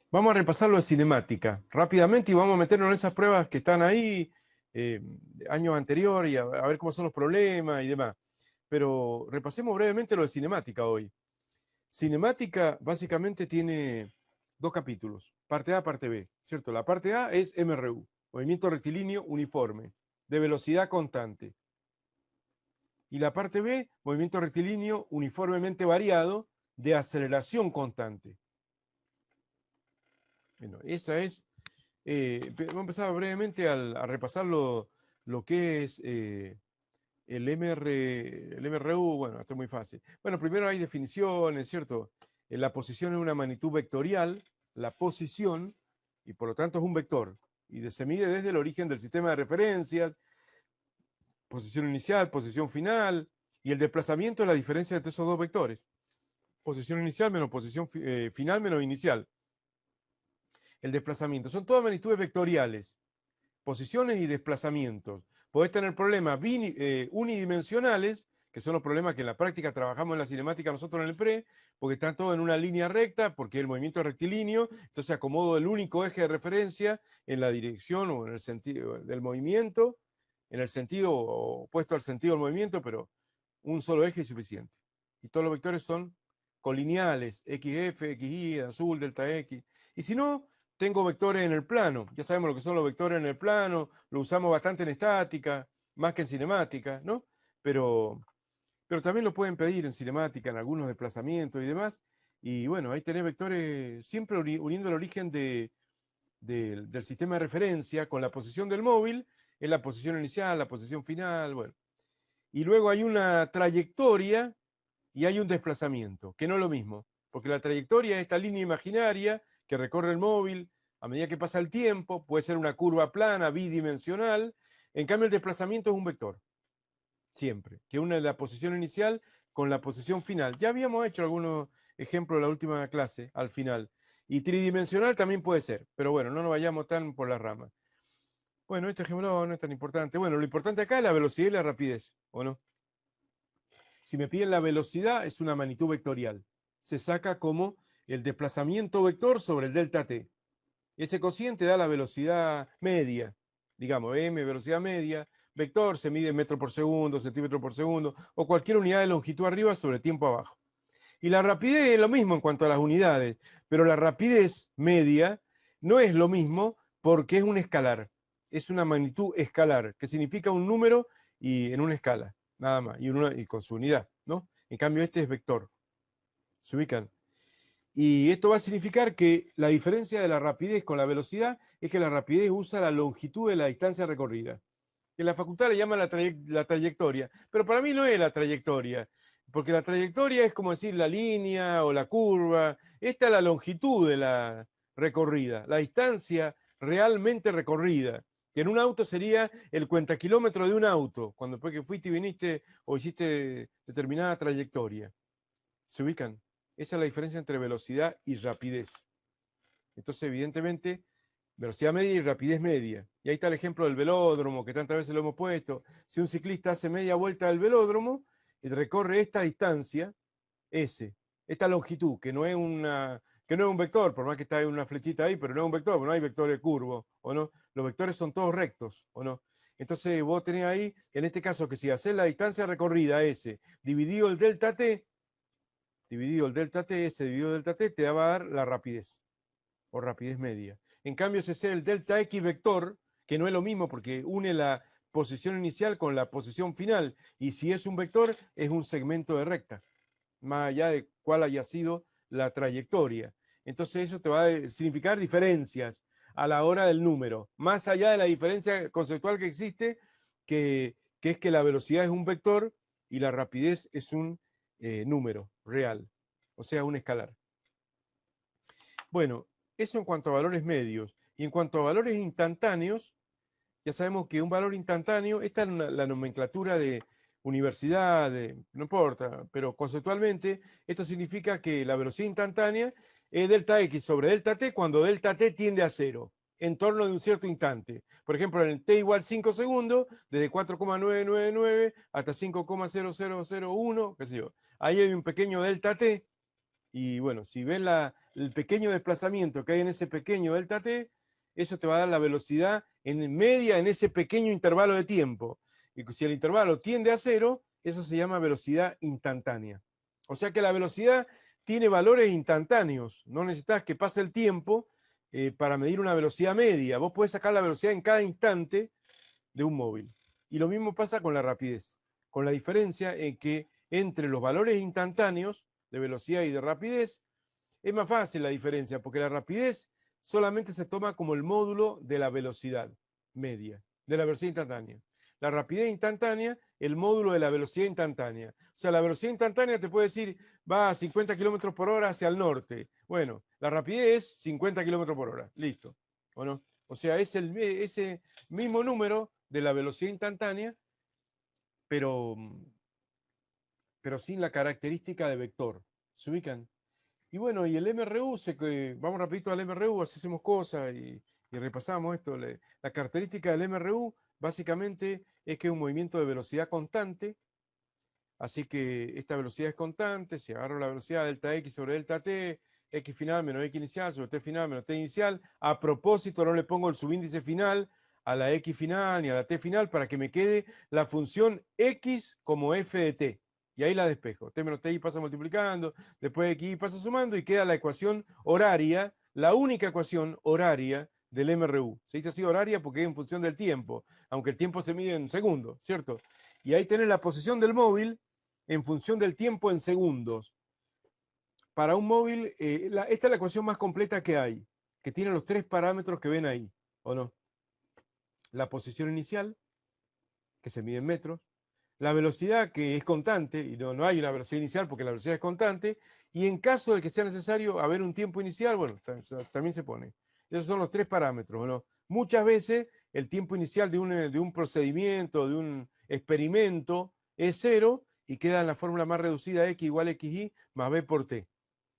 Vamos a repasar lo de cinemática rápidamente y vamos a meternos en esas pruebas que están ahí, eh, años anteriores, y a ver cómo son los problemas y demás. Pero repasemos brevemente lo de cinemática hoy. Cinemática básicamente tiene dos capítulos, parte A, parte B, ¿cierto? La parte A es MRU, movimiento rectilíneo uniforme, de velocidad constante. Y la parte B, movimiento rectilíneo uniformemente variado, de aceleración constante. Bueno, esa es. Vamos a empezar brevemente a repasar lo que es el MRU. Bueno, esto es muy fácil. Bueno, primero hay definiciones, ¿cierto? La posición es una magnitud vectorial, la posición, y por lo tanto es un vector, y se mide desde el origen del sistema de referencias, posición inicial, posición final, y el desplazamiento es la diferencia entre esos dos vectores. Posición inicial menos posición final menos inicial. El desplazamiento. Son todas magnitudes vectoriales. Posiciones y desplazamientos. Podés tener problemas unidimensionales, que son los problemas que en la práctica trabajamos en la cinemática nosotros en el PRE, porque están todos en una línea recta, porque el movimiento es rectilíneo, entonces acomodo el único eje de referencia en la dirección o en el sentido del movimiento, en el sentido opuesto al sentido del movimiento, pero un solo eje es suficiente. Y todos los vectores son colineales, XF, XY, azul, delta X. Y si no, tengo vectores en el plano. Ya sabemos lo que son los vectores en el plano, lo usamos bastante en estática, más que en cinemática, ¿no? Pero, pero también lo pueden pedir en cinemática, en algunos desplazamientos y demás. Y bueno, ahí tenés vectores siempre uniendo el origen del sistema de referencia con la posición del móvil, en la posición inicial, la posición final, bueno. Y luego hay una trayectoria y hay un desplazamiento, que no es lo mismo, porque la trayectoria es esta línea imaginaria que recorre el móvil a medida que pasa el tiempo, puede ser una curva plana, bidimensional, en cambio el desplazamiento es un vector, siempre, que une la posición inicial con la posición final. Ya habíamos hecho algunos ejemplos en la última clase, al final, y tridimensional también puede ser, pero bueno, no nos vayamos tan por las ramas. Bueno, este ejemplo no es tan importante. Bueno, lo importante acá es la velocidad y la rapidez, ¿o no? Si me piden la velocidad, es una magnitud vectorial. Se saca como el desplazamiento vector sobre el delta t. Ese cociente da la velocidad media, digamos, m, velocidad media. Vector se mide en metro por segundo, centímetro por segundo, o cualquier unidad de longitud arriba sobre tiempo abajo. Y la rapidez es lo mismo en cuanto a las unidades, pero la rapidez media no es lo mismo porque es un escalar. Es una magnitud escalar, que significa un número y en una escala, nada más, y con su unidad, ¿no? En cambio, este es vector. ¿Se ubican? Y esto va a significar que la diferencia de la rapidez con la velocidad es que la rapidez usa la longitud de la distancia recorrida. En la facultad le llaman la trayectoria, pero para mí no es la trayectoria, porque la trayectoria es como decir la línea o la curva. Esta es la longitud de la recorrida, la distancia realmente recorrida, que en un auto sería el cuentakilómetro de un auto, cuando después que fuiste y viniste o hiciste determinada trayectoria. ¿Se ubican? Esa es la diferencia entre velocidad y rapidez. Entonces, evidentemente, velocidad media y rapidez media. Y ahí está el ejemplo del velódromo, que tantas veces lo hemos puesto. Si un ciclista hace media vuelta del velódromo y recorre esta distancia, S, esta longitud, que no es un vector, por más que está una flechita ahí, pero no es un vector, no hay vectores curvos, ¿o no? Los vectores son todos rectos, ¿o no? Entonces vos tenés ahí, en este caso, que si haces la distancia recorrida S, dividido el delta T, S dividido el delta T, te va a dar la rapidez o rapidez media. En cambio, ese es el delta X vector, que no es lo mismo porque une la posición inicial con la posición final. Y si es un vector, es un segmento de recta, más allá de cuál haya sido la trayectoria. Entonces eso te va a significar diferencias a la hora del número, más allá de la diferencia conceptual que existe, que es que la velocidad es un vector y la rapidez es un número real, o sea, un escalar. Bueno, eso en cuanto a valores medios. Y en cuanto a valores instantáneos, ya sabemos que un valor instantáneo, esta es la nomenclatura de universidad, no importa, pero conceptualmente esto significa que la velocidad instantánea es delta x sobre delta t cuando delta t tiende a cero, en torno de un cierto instante. Por ejemplo, en el t igual 5 segundos, desde 4,999 hasta 5,0001, qué sé yo. Ahí hay un pequeño delta t, Y bueno, si ves el pequeño desplazamiento que hay en ese pequeño delta t, eso te va a dar la velocidad en media en ese pequeño intervalo de tiempo. Y si el intervalo tiende a cero, eso se llama velocidad instantánea. O sea que la velocidad tiene valores instantáneos. No necesitas que pase el tiempo para medir una velocidad media. Vos podés sacar la velocidad en cada instante de un móvil. Y lo mismo pasa con la rapidez, con la diferencia en que entre los valores instantáneos de velocidad y de rapidez, es más fácil la diferencia, porque la rapidez solamente se toma como el módulo de la velocidad media, de la velocidad instantánea. La rapidez instantánea, el módulo de la velocidad instantánea. O sea, la velocidad instantánea te puede decir, va a 50 kilómetros por hora hacia el norte. Bueno, la rapidez es 50 kilómetros por hora. Listo. ¿O no? O sea, es ese mismo número de la velocidad instantánea, pero sin la característica de vector. ¿Se ubican? Y bueno, y el MRU, vamos rapidito al MRU, así hacemos cosas y repasamos esto. La característica del MRU básicamente es que es un movimiento de velocidad constante, así que esta velocidad es constante. Si agarro la velocidad delta x sobre delta t, x final menos x inicial sobre t final menos t inicial, a propósito no le pongo el subíndice final a la x final ni a la t final para que me quede la función x como f de t. Y ahí la despejo. T menos ti pasa multiplicando, después x pasa sumando y queda la ecuación horaria, la única ecuación horaria del MRU. Se dice así horaria porque es en función del tiempo, aunque el tiempo se mide en segundos, ¿cierto? Y ahí tenés la posición del móvil en función del tiempo en segundos. Para un móvil, esta es la ecuación más completa que hay, que tiene los tres parámetros que ven ahí, ¿o no? La posición inicial, que se mide en metros, la velocidad, que es constante, y no hay una velocidad inicial porque la velocidad es constante, y en caso de que sea necesario haber un tiempo inicial, bueno, también se pone. Esos son los tres parámetros, ¿no? Muchas veces el tiempo inicial de un procedimiento, de un experimento, es cero y queda en la fórmula más reducida x igual a xy más b por t,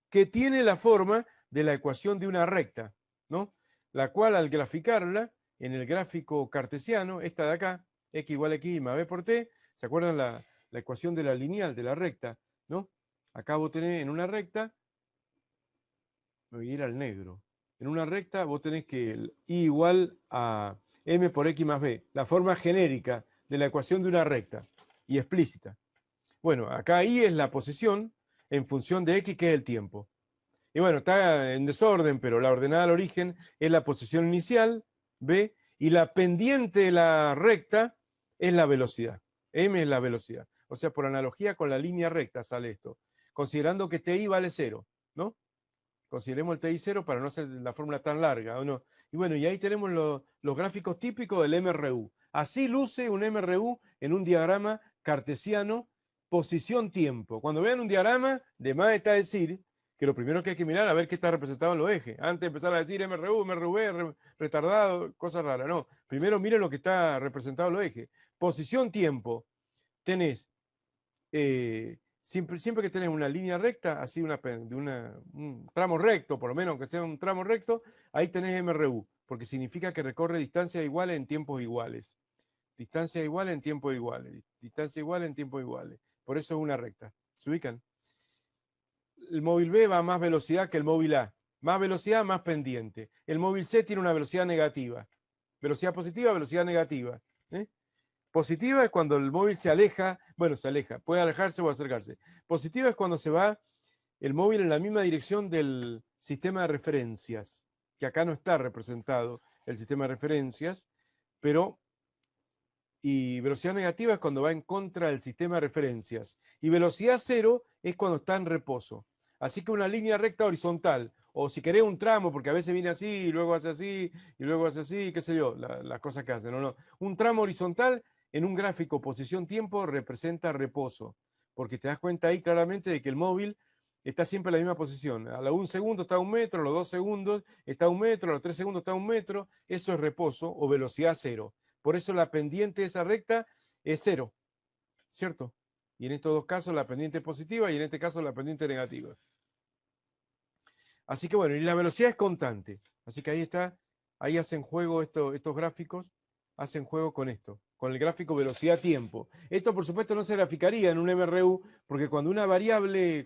que tiene la forma de la ecuación de una recta, ¿no? La cual al graficarla en el gráfico cartesiano, esta de acá, x igual a xy más b por t, ¿se acuerdan la ecuación de la lineal, de la recta? ¿No? Acá vos tenés en una recta, me voy a ir al negro. En una recta vos tenés que el y igual a m por x más b, la forma genérica de la ecuación de una recta y explícita. Bueno, acá y es la posición en función de x, que es el tiempo. Y bueno, está en desorden, pero la ordenada al origen es la posición inicial, b, y la pendiente de la recta es la velocidad. M es la velocidad. O sea, por analogía con la línea recta sale esto. Considerando que TI vale 0, ¿no? Consideremos el TI 0 para no hacer la fórmula tan larga, ¿o no? Y bueno, y ahí tenemos los gráficos típicos del MRU. Así luce un MRU en un diagrama cartesiano, posición-tiempo. Cuando vean un diagrama, de más está decir que lo primero que hay que mirar a ver qué está representado en los ejes. Antes de empezar a decir MRU, MRV, retardado, cosas raras. No, primero miren lo que está representado en los ejes. Posición-tiempo. Tenés siempre que tenés una línea recta, así un tramo recto, por lo menos, aunque sea un tramo recto, ahí tenés MRU, porque significa que recorre distancias iguales en tiempos iguales. Distancia igual en tiempos iguales. Distancia igual en tiempos iguales. Por eso es una recta. ¿Se ubican? El móvil B va a más velocidad que el móvil A. Más velocidad, más pendiente. El móvil C tiene una velocidad negativa. Velocidad positiva, velocidad negativa. ¿Eh? Positiva es cuando el móvil se aleja, bueno, se aleja, puede alejarse o acercarse. Positiva es cuando se va el móvil en la misma dirección del sistema de referencias, que acá no está representado el sistema de referencias, pero, y velocidad negativa es cuando va en contra del sistema de referencias. Y velocidad cero es cuando está en reposo. Así que una línea recta horizontal, o si querés un tramo, porque a veces viene así, y luego hace así, y luego hace así, qué sé yo, las cosas que hacen, no. Un tramo horizontal en un gráfico posición-tiempo representa reposo, porque te das cuenta ahí claramente de que el móvil está siempre en la misma posición. A los 1 segundo está a 1 metro, a los 2 segundos está a 1 metro, a los 3 segundos está a 1 metro, eso es reposo o velocidad cero. Por eso la pendiente de esa recta es cero, ¿cierto? Y en estos dos casos la pendiente es positiva y en este caso la pendiente negativa. Así que bueno, y la velocidad es constante. Así que ahí está, ahí hacen juego estos gráficos, hacen juego con esto. con el gráfico velocidad-tiempo. Esto, por supuesto, no se graficaría en un MRU, porque cuando una variable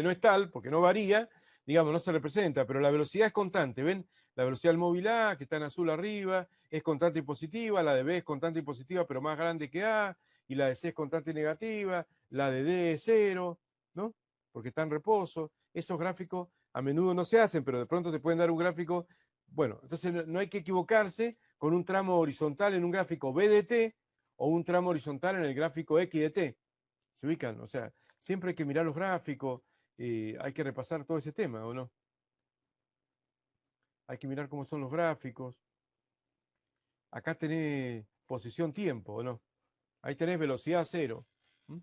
no es tal, porque no varía, digamos, no se representa, pero la velocidad es constante, ¿ven? La velocidad del móvil A, que está en azul arriba, es constante y positiva, la de B es constante y positiva, pero más grande que A, y la de C es constante y negativa, la de D es cero, ¿no? Porque está en reposo. Esos gráficos a menudo no se hacen, pero de pronto te pueden dar un gráfico. Bueno, entonces no hay que equivocarse con un tramo horizontal en un gráfico B de t o un tramo horizontal en el gráfico X de t. ¿Se ubican? O sea, siempre hay que mirar los gráficos, hay que repasar todo ese tema, ¿o no? Hay que mirar cómo son los gráficos. Acá tenés posición tiempo, ¿o no? Ahí tenés velocidad cero. ¿Mm?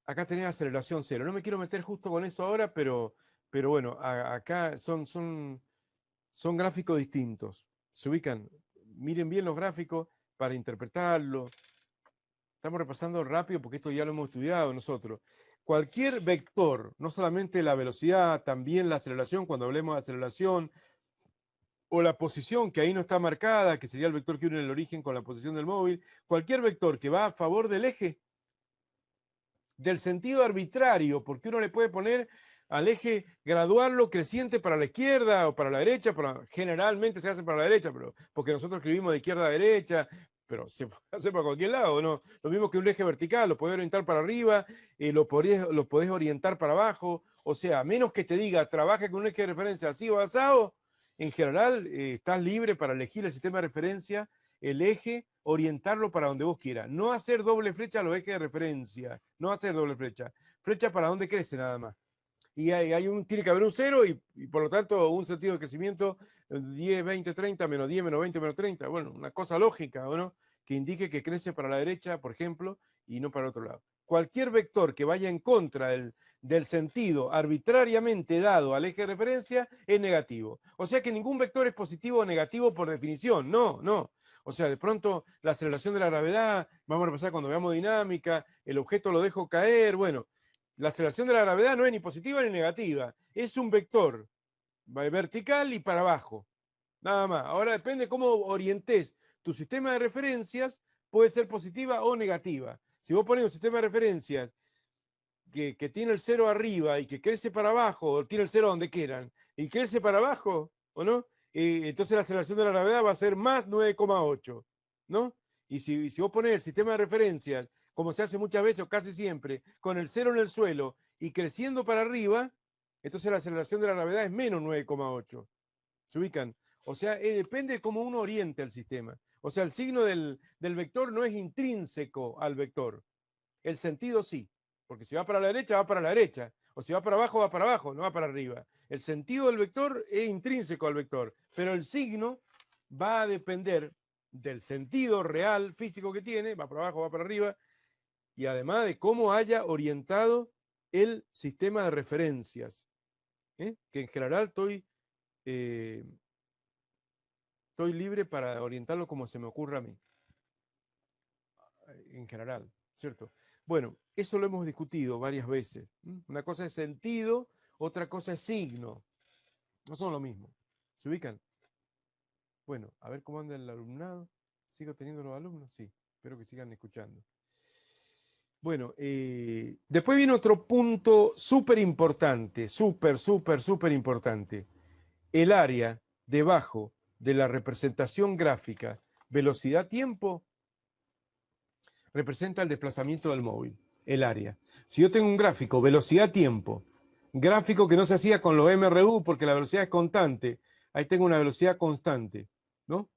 Acá tenés aceleración cero. No me quiero meter justo con eso ahora, pero bueno, acá son gráficos distintos. ¿Se ubican? Miren bien los gráficos para interpretarlo. Estamos repasando rápido porque esto ya lo hemos estudiado nosotros. Cualquier vector, no solamente la velocidad, también la aceleración, cuando hablemos de aceleración, o la posición, que ahí no está marcada, que sería el vector que une el origen con la posición del móvil, cualquier vector que va a favor del eje, del sentido arbitrario, porque uno le puede poner al eje, graduarlo creciente para la izquierda o para la derecha, generalmente se hace para la derecha, pero porque nosotros escribimos de izquierda a derecha, pero se hace para cualquier lado, ¿no? Lo mismo que un eje vertical, lo podés orientar para arriba, lo podés orientar para abajo, o sea, a menos que te diga, trabaja con un eje de referencia así o asado, en general estás libre para elegir el sistema de referencia, el eje, orientarlo para donde vos quieras. No hacer doble flecha a los ejes de referencia, no hacer doble flecha. Flecha para donde crece nada más. Y tiene que haber un cero y por lo tanto un sentido de crecimiento 10, 20, 30, menos 10, menos 20, menos 30. Bueno, una cosa lógica, ¿no? Que indique que crece para la derecha, por ejemplo, y no para el otro lado. Cualquier vector que vaya en contra del sentido arbitrariamente dado al eje de referencia es negativo. O sea que ningún vector es positivo o negativo por definición. No, no. O sea, de pronto la aceleración de la gravedad, vamos a repasar cuando veamos dinámica, el objeto lo dejo caer, bueno, la aceleración de la gravedad no es ni positiva ni negativa, es un vector vertical y para abajo, nada más. Ahora depende cómo orientes tu sistema de referencias, puede ser positiva o negativa. Si vos pones un sistema de referencias que tiene el cero arriba y que crece para abajo, o tiene el cero donde quieran, y crece para abajo, ¿o no? Entonces la aceleración de la gravedad va a ser más 9,8, ¿no? Y si vos pones el sistema de referencias, como se hace muchas veces o casi siempre, con el cero en el suelo y creciendo para arriba, entonces la aceleración de la gravedad es menos 9,8. ¿Se ubican? O sea, depende de cómo uno oriente el sistema. O sea, el signo del vector no es intrínseco al vector. El sentido sí, porque si va para la derecha, va para la derecha, o si va para abajo, no va para arriba. El sentido del vector es intrínseco al vector, pero el signo va a depender del sentido real, físico que tiene, va para abajo, va para arriba, y además de cómo haya orientado el sistema de referencias, que en general estoy libre para orientarlo como se me ocurra a mí, en general, ¿cierto? Bueno, eso lo hemos discutido varias veces. Una cosa es sentido, otra cosa es signo. No son lo mismo. ¿Se ubican? Bueno, a ver cómo anda el alumnado. ¿Sigo teniendo los alumnos? Sí, espero que sigan escuchando. Bueno, después viene otro punto súper importante, súper importante. El área debajo de la representación gráfica, velocidad-tiempo, representa el desplazamiento del móvil, el área. Si yo tengo un gráfico, velocidad-tiempo, gráfico que no se hacía con los MRU porque la velocidad es constante, ahí tengo una velocidad constante, ¿no?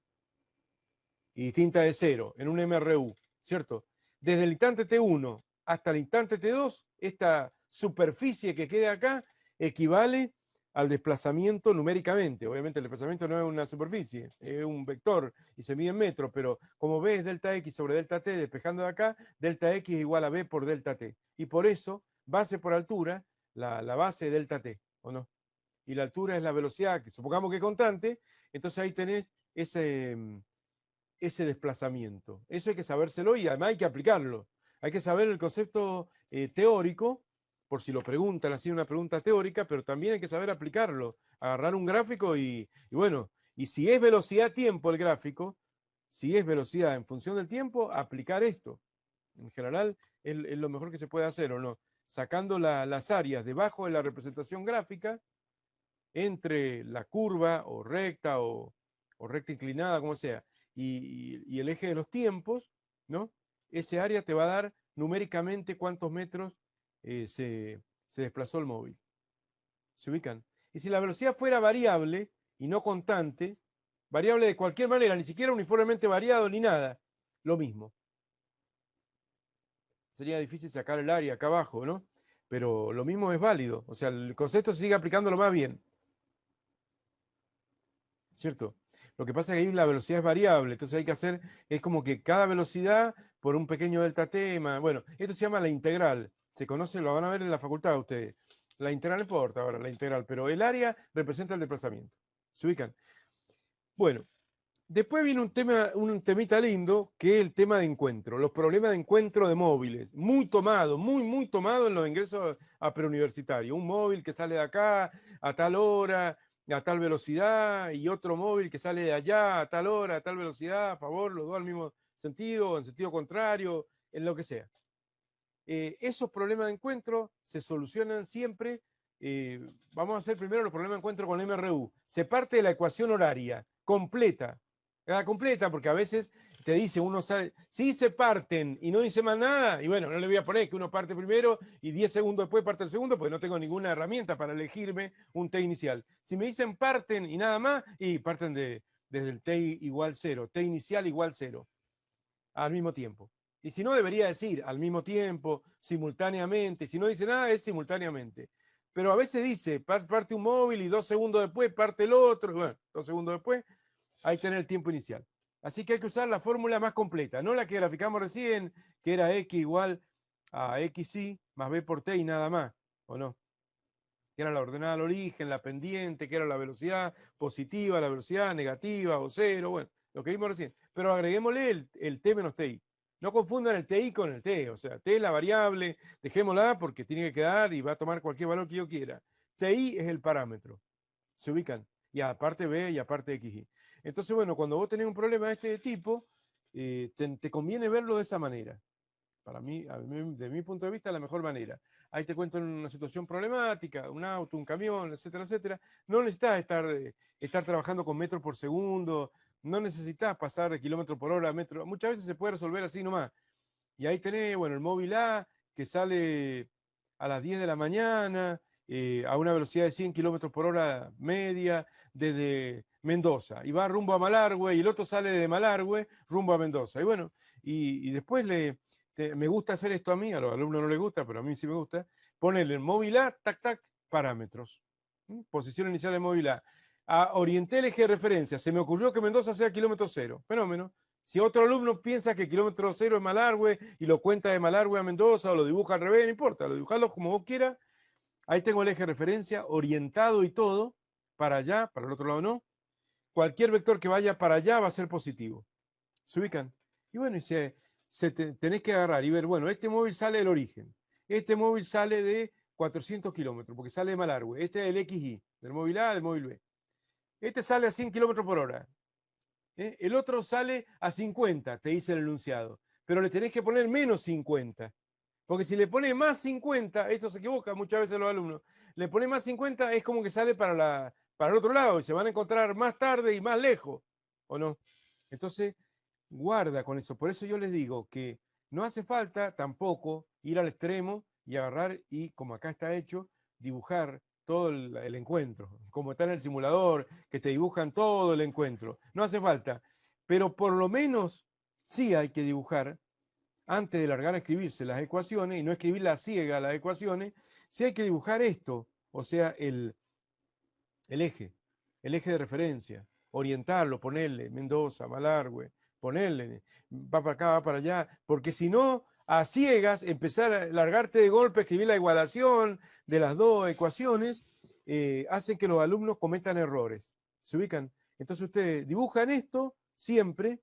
Y distinta de cero en un MRU, ¿cierto? Desde el instante T1 hasta el instante T2, esta superficie que queda acá equivale al desplazamiento numéricamente. Obviamente el desplazamiento no es una superficie, es un vector y se mide en metros, pero como B es delta X sobre delta T, despejando de acá, delta X es igual a B por delta T. Y por eso, base por altura, la base es delta T, ¿o no? Y la altura es la velocidad, que supongamos que es constante, entonces ahí tenés ese desplazamiento. Eso hay que sabérselo y además hay que aplicarlo. Hay que saber el concepto teórico, por si lo preguntan, así una pregunta teórica, pero también hay que saber aplicarlo. Agarrar un gráfico y bueno, y si es velocidad-tiempo el gráfico, Si es velocidad en función del tiempo, aplicar esto. En general, es lo mejor que se puede hacer, ¿o no? Sacando las áreas debajo de la representación gráfica, entre la curva o recta inclinada, como sea, y el eje de los tiempos, ¿no? Ese área te va a dar numéricamente cuántos metros se desplazó el móvil. ¿Se ubican? Y si la velocidad fuera variable y no constante, variable de cualquier manera, ni siquiera uniformemente variado ni nada, lo mismo. Sería difícil sacar el área acá abajo, ¿no? Pero lo mismo es válido. O sea, el concepto se sigue aplicándolo más bien. ¿Cierto? Lo que pasa es que ahí la velocidad es variable, entonces hay que hacer, es como que cada velocidad por un pequeño delta tema. Bueno, esto se llama la integral. Se conoce, lo van a ver en la facultad ustedes. La integral no importa ahora, la integral, pero el área representa el desplazamiento. ¿Se ubican? Bueno, después viene un temita lindo, que es el tema de encuentro, los problemas de encuentro de móviles, muy tomado, muy tomado en los ingresos a preuniversitario. Un móvil que sale de acá a tal hora, a tal velocidad, y otro móvil que sale de allá a tal hora, a tal velocidad, a favor, los dos al mismo sentido, en sentido contrario, en lo que sea. Esos problemas de encuentro se solucionan siempre. Vamos a hacer primero los problemas de encuentro con MRU. Se parte de la ecuación horaria completa. Completa, porque a veces te dice, uno sabe, si se parten y no dice más nada, y bueno, no le voy a poner que uno parte primero y 10 segundos después parte el segundo, porque no tengo ninguna herramienta para elegirme un T inicial. Si me dicen parten y nada más, y parten desde el T igual 0, T inicial igual 0, al mismo tiempo. Y si no, debería decir al mismo tiempo, simultáneamente. Si no dice nada, es simultáneamente. Pero a veces dice, parte un móvil y 2 segundos después parte el otro. Bueno, 2 segundos después, hay que tener el tiempo inicial. Así que hay que usar la fórmula más completa, no la que graficamos recién, que era x igual a xy más b por t y nada más, ¿o no? Que era la ordenada al origen, la pendiente, que era la velocidad positiva, la velocidad negativa o cero, bueno, lo que vimos recién. Pero agreguémosle el t menos ti. No confundan el ti con el t, o sea, t es la variable, dejémosla porque tiene que quedar y va a tomar cualquier valor que yo quiera. Ti es el parámetro, se ubican, y aparte b y aparte xy. Entonces, bueno, cuando vos tenés un problema de este tipo, te conviene verlo de esa manera. Para mí, de mi punto de vista, la mejor manera. Ahí te cuento una situación problemática, un auto, un camión, etcétera, etcétera. No necesitas estar trabajando con metros por segundo, no necesitas pasar de kilómetro por hora a metro. Muchas veces se puede resolver así nomás. Y ahí tenés, bueno, el móvil A que sale a las 10 de la mañana, a una velocidad de 100 kilómetros por hora media, desde Mendoza, y va rumbo a Malargüe, y el otro sale de Malargüe rumbo a Mendoza. Y bueno, y después me gusta hacer esto a mí, a los alumnos no les gusta, pero a mí sí me gusta, ponerle el móvil A, tac, tac, parámetros. Posición inicial del móvil A. Orienté el eje de referencia, se me ocurrió que Mendoza sea kilómetro cero, fenómeno. Si otro alumno piensa que kilómetro cero es Malargüe y lo cuenta de Malargüe a Mendoza o lo dibuja al revés, no importa, lo dibujalo como vos quieras. Ahí tengo el eje de referencia orientado y todo, para allá, para el otro lado no. Cualquier vector que vaya para allá va a ser positivo. ¿Se ubican? Y bueno, tenés que agarrar y ver, bueno, este móvil sale del origen. Este móvil sale de 400 kilómetros, porque sale de Malargüe. Este es el XY, del móvil A, del móvil B. Este sale a 100 kilómetros por hora. El otro sale a 50, te dice el enunciado. Pero le tenés que poner menos 50. Porque si le pone más 50, esto se equivoca muchas veces los alumnos, le pone más 50 es como que sale para el otro lado y se van a encontrar más tarde y más lejos, ¿o no? Entonces, guarda con eso. Por eso yo les digo que no hace falta tampoco ir al extremo y agarrar y, como acá está hecho, dibujar todo el encuentro, como está en el simulador, que te dibujan todo el encuentro. No hace falta, pero por lo menos sí hay que dibujar, antes de largar a escribirse las ecuaciones, y no escribir la ciega las ecuaciones, sí hay que dibujar esto, o sea, el eje de referencia, orientarlo, ponerle Mendoza, Malargüe, ponerle, va para acá, va para allá, porque si no, a ciegas, empezar a largarte de golpe, escribir la igualación de las dos ecuaciones, hace que los alumnos cometan errores. ¿Se ubican? Entonces ustedes dibujan esto siempre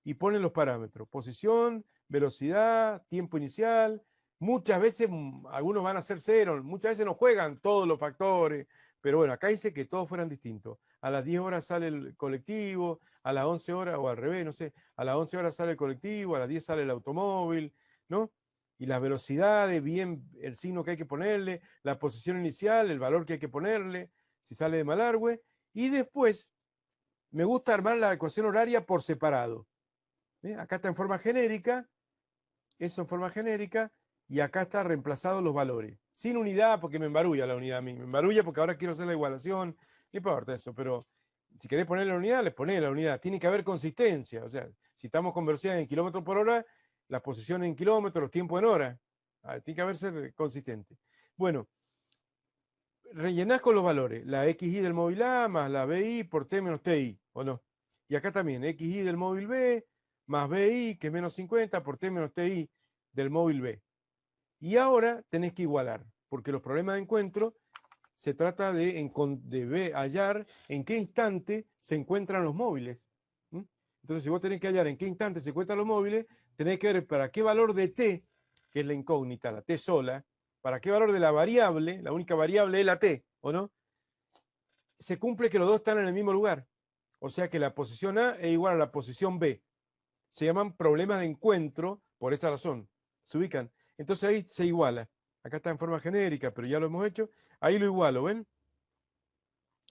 y ponen los parámetros, posición, velocidad, tiempo inicial. Muchas veces algunos van a ser cero, muchas veces no juegan todos los factores, Pero bueno, acá dice que todos fueran distintos. A las 10 horas sale el colectivo, a las 11 horas, o al revés, no sé, a las 11 horas sale el colectivo, a las 10 sale el automóvil, ¿no? Y las velocidades, bien el signo que hay que ponerle, la posición inicial, el valor que hay que ponerle, si sale de Malargüe. Y después, me gusta armar la ecuación horaria por separado. Acá está en forma genérica, eso en forma genérica, y acá está reemplazado los valores. Sin unidad, porque me embarulla la unidad a mí. Me embarulla porque ahora quiero hacer la igualación. No importa eso, pero si querés poner la unidad, les ponés la unidad. Tiene que haber consistencia. O sea, si estamos con velocidad en kilómetros por hora, las posiciones en kilómetros, los tiempos en hora. Tiene que haber ser consistente. Bueno, rellenás con los valores. La XY del móvil A más la BI por T menos TI, ¿o no? Y acá también, XY del móvil B más BI, que es menos 50, por T menos TI del móvil B. Y ahora tenés que igualar, porque los problemas de encuentro se trata de hallar en qué instante se encuentran los móviles. Entonces, si vos tenés que hallar en qué instante se encuentran los móviles, tenés que ver para qué valor de t, que es la incógnita, la t sola, para qué valor de la variable, la única variable es la t, ¿o no? Se cumple que los dos están en el mismo lugar. O sea que la posición A es igual a la posición B. Se llaman problemas de encuentro por esa razón. Se ubican. Entonces ahí se iguala. Acá está en forma genérica, pero ya lo hemos hecho. Ahí lo igualo, ¿ven?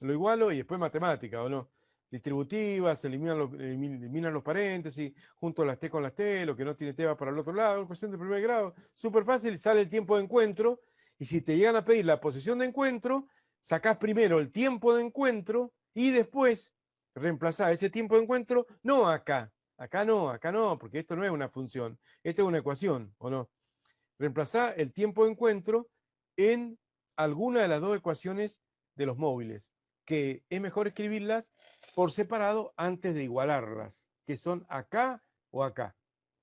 Lo igualo y después matemática, ¿o no? Distributivas, se eliminan los paréntesis, junto las T con las T, lo que no tiene T va para el otro lado, cuestión de primer grado. Súper fácil, sale el tiempo de encuentro. Y si te llegan a pedir la posición de encuentro, sacás primero el tiempo de encuentro y después reemplazás ese tiempo de encuentro, no acá. Acá no, porque esto no es una función, esto es una ecuación, ¿o no? Reemplazá el tiempo de encuentro en alguna de las dos ecuaciones de los móviles, que es mejor escribirlas por separado antes de igualarlas, que son acá o acá,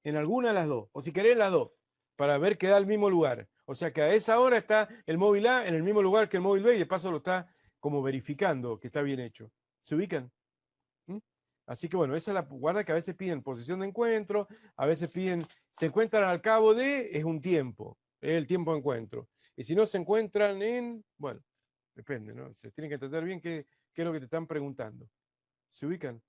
en alguna de las dos, o si querés las dos, para ver que da el mismo lugar. O sea que a esa hora está el móvil A en el mismo lugar que el móvil B y de paso lo está como verificando que está bien hecho. ¿Se ubican? Así que bueno, esa es la guarda que a veces piden posición de encuentro, a veces piden, se encuentran al cabo de, es un tiempo, es el tiempo de encuentro. Y si no se encuentran en, bueno, depende, ¿no? Se tienen que entender bien qué es lo que te están preguntando. ¿Se ubican?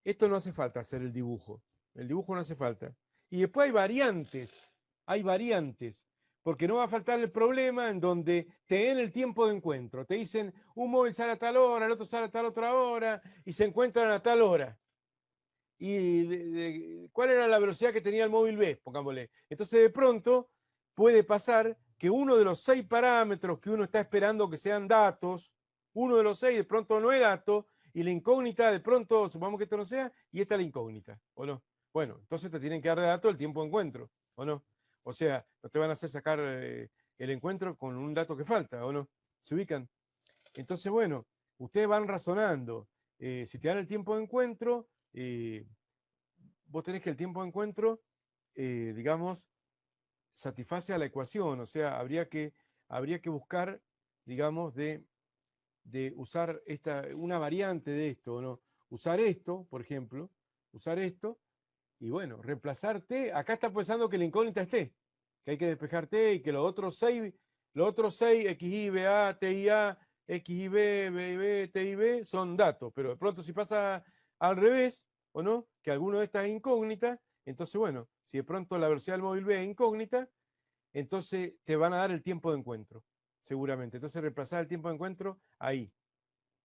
Esto no hace falta hacer el dibujo no hace falta. Y después hay variantes, porque no va a faltar el problema en donde te den el tiempo de encuentro. Te dicen, un móvil sale a tal hora, el otro sale a tal otra hora, y se encuentran a tal hora. Y cuál era la velocidad que tenía el móvil B, pongámosle. Entonces de pronto puede pasar que uno de los 6 parámetros que uno está esperando que sean datos, uno de los 6 de pronto no es dato, y la incógnita de pronto, supongamos que esto no sea, y esta es la incógnita, ¿o no? Bueno, entonces te tienen que dar de dato el tiempo de encuentro, ¿o no? O sea, no te van a hacer sacar el encuentro con un dato que falta, ¿o no? ¿Se ubican? Entonces, bueno, ustedes van razonando. Si te dan el tiempo de encuentro, vos tenés que el tiempo de encuentro, digamos, satisface a la ecuación. O sea, habría que buscar, digamos, de usar una variante de esto, ¿no? Usar esto, por ejemplo, usar esto, y bueno, reemplazar T. Acá está pensando que la incógnita es T, que hay que despejar T y que los otros 6, XI, BA, TIA, XIB, BB, TIB, son datos. Pero de pronto si pasa al revés, ¿o no? Que alguno de estas es incógnita, entonces bueno, si de pronto la velocidad del móvil B es incógnita, entonces te van a dar el tiempo de encuentro, seguramente. Entonces reemplazar el tiempo de encuentro ahí,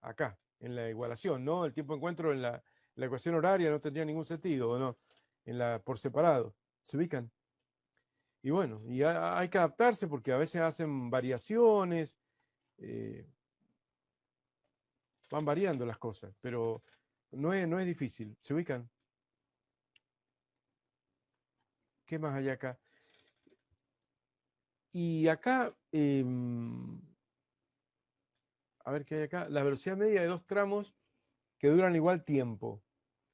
acá, en la igualación, ¿no? El tiempo de encuentro en la ecuación horaria no tendría ningún sentido, ¿o no? Por separado. ¿Se ubican? Y bueno, y hay que adaptarse porque a veces hacen variaciones, eh, van variando las cosas, pero no es difícil. ¿Se ubican? ¿Qué más hay acá? Y acá, a ver qué hay acá, la velocidad media de dos tramos que duran igual tiempo.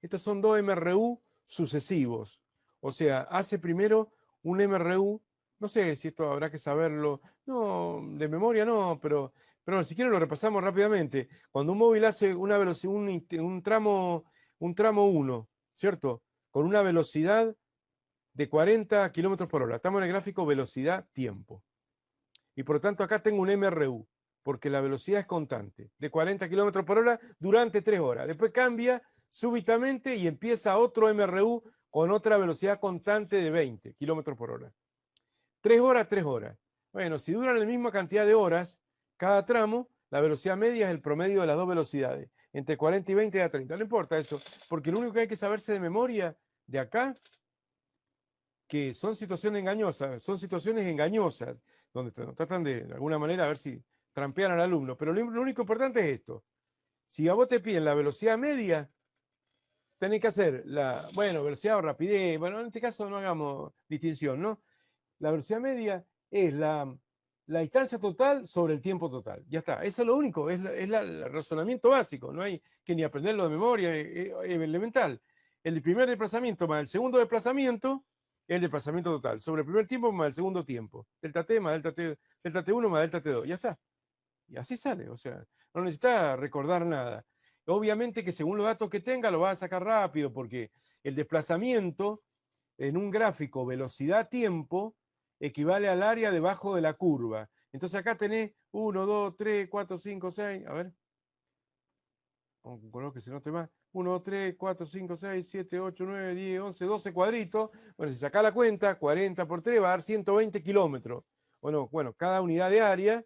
Estos son dos MRU sucesivos. O sea, hace primero un MRU, no sé si esto habrá que saberlo, no, de memoria no, pero si quieren lo repasamos rápidamente. Cuando un móvil hace una velocidad, un tramo 1, ¿cierto? Con una velocidad de 40 kilómetros por hora. Estamos en el gráfico velocidad-tiempo. Y por lo tanto acá tengo un MRU, porque la velocidad es constante, de 40 kilómetros por hora durante 3 horas. Después cambia súbitamente y empieza otro MRU con otra velocidad constante de 20 kilómetros por hora. 3 horas, 3 horas. Bueno, si duran la misma cantidad de horas cada tramo, la velocidad media es el promedio de las dos velocidades. Entre 40 y 20 da 30. No importa eso, porque lo único que hay que saberse de memoria de acá, que son situaciones engañosas, donde tratan de alguna manera a ver si trampean al alumno. Pero lo único importante es esto. Si a vos te piden la velocidad media, tenés que hacer la, bueno, velocidad o rapidez. Bueno, en este caso no hagamos distinción, ¿no? La velocidad media es la distancia total sobre el tiempo total. Ya está, eso es lo único, es el razonamiento básico, no hay que ni aprenderlo de memoria, es elemental. El primer desplazamiento más el segundo desplazamiento es el desplazamiento total, sobre el primer tiempo más el segundo tiempo. Delta T más delta T1 más delta T2, ya está. Y así sale, o sea, no necesita recordar nada. Obviamente que según los datos que tenga lo va a sacar rápido, porque el desplazamiento en un gráfico velocidad-tiempo equivale al área debajo de la curva. Entonces acá tenés 1, 2, 3, 4, 5, 6, a ver, con un color que se note más, 1, 2, 3, 4, 5, 6, 7, 8, 9, 10, 11, 12 cuadritos. Bueno, si sacás la cuenta, 40 por 3 va a dar 120 kilómetros. Bueno, cada unidad de área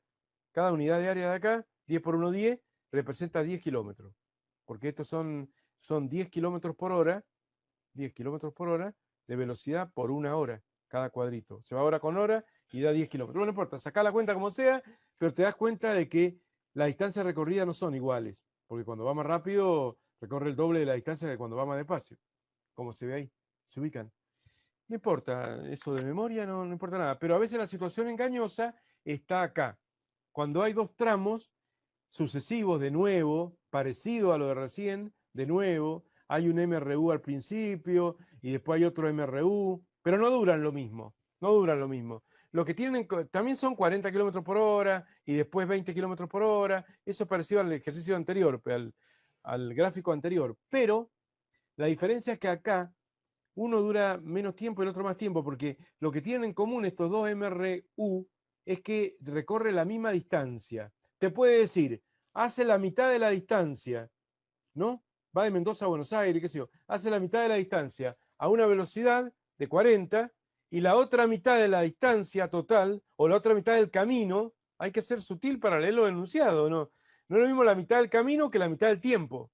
de acá, 10 por 1, 10, representa 10 kilómetros. Porque estos son 10 kilómetros por hora, 10 kilómetros por hora de velocidad por una hora cada cuadrito. Se va hora con hora y da 10 kilómetros. Bueno, no importa, sacá la cuenta como sea, pero te das cuenta de que las distancias recorridas no son iguales, porque cuando va más rápido recorre el doble de la distancia que cuando va más despacio, como se ve ahí, se ubican. No importa, eso de memoria no importa nada, pero a veces la situación engañosa está acá. Cuando hay dos tramos sucesivos de nuevo, parecido a lo de recién, de nuevo, hay un MRU al principio y después hay otro MRU, pero no duran lo mismo, no duran lo mismo. Lo que tienen también son 40 kilómetros por hora y después 20 kilómetros por hora, eso es parecido al ejercicio anterior, al gráfico anterior, pero la diferencia es que acá uno dura menos tiempo y el otro más tiempo, porque lo que tienen en común estos dos MRU es que recorre la misma distancia. Te puede decir, hace la mitad de la distancia, ¿no? Va de Mendoza a Buenos Aires, qué sé yo, hace la mitad de la distancia a una velocidad de 40 y la otra mitad de la distancia total o la otra mitad del camino, hay que ser sutil para leerlo enunciado, ¿no? No es lo mismo la mitad del camino que la mitad del tiempo.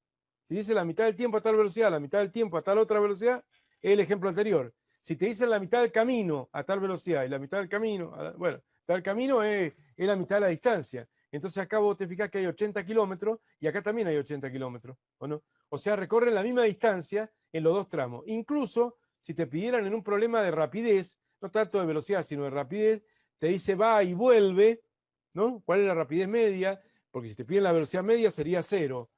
Si dice la mitad del tiempo a tal velocidad, la mitad del tiempo a tal otra velocidad, es el ejemplo anterior. Si te dicen la mitad del camino a tal velocidad y la mitad del camino, bueno, tal camino es la mitad de la distancia. Entonces acá vos te fijás que hay 80 kilómetros y acá también hay 80 kilómetros, ¿o no? O sea, recorren la misma distancia en los dos tramos. Incluso si te pidieran en un problema de rapidez, no tanto de velocidad, sino de rapidez, te dice va y vuelve, ¿no? ¿Cuál es la rapidez media? Porque si te piden la velocidad media sería 0,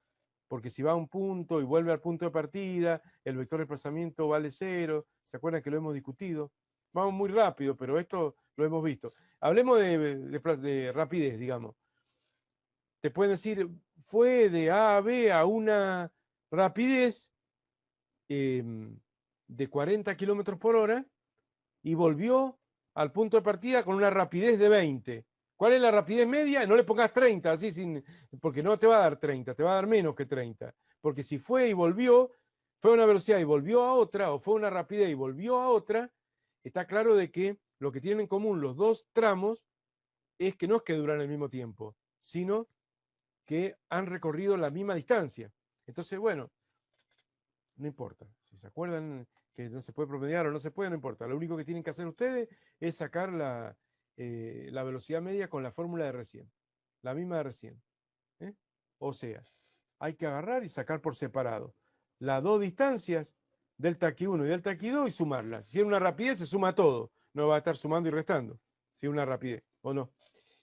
porque si va a un punto y vuelve al punto de partida, el vector de desplazamiento vale 0. ¿Se acuerdan que lo hemos discutido? Vamos muy rápido, pero esto lo hemos visto. Hablemos de rapidez, digamos. Te pueden decir, fue de A a B a una rapidez de 40 kilómetros por hora y volvió al punto de partida con una rapidez de 20. ¿Cuál es la rapidez media? No le pongas 30, así porque no te va a dar 30, te va a dar menos que 30. Porque si fue y volvió, fue a una velocidad y volvió a otra, o fue a una rapidez y volvió a otra, está claro de que lo que tienen en común los dos tramos es que no es que duran el mismo tiempo, sino que han recorrido la misma distancia. Entonces, bueno, no importa. Si se acuerdan que no se puede promediar o no se puede, no importa. Lo único que tienen que hacer ustedes es sacar la velocidad media con la fórmula de recién. La misma de recién. ¿eh? O sea, hay que agarrar y sacar por separado las dos distancias, delta Q1 y delta Q2, y sumarlas. Si es una rapidez, se suma todo. No va a estar sumando y restando. Si es una rapidez, ¿o no?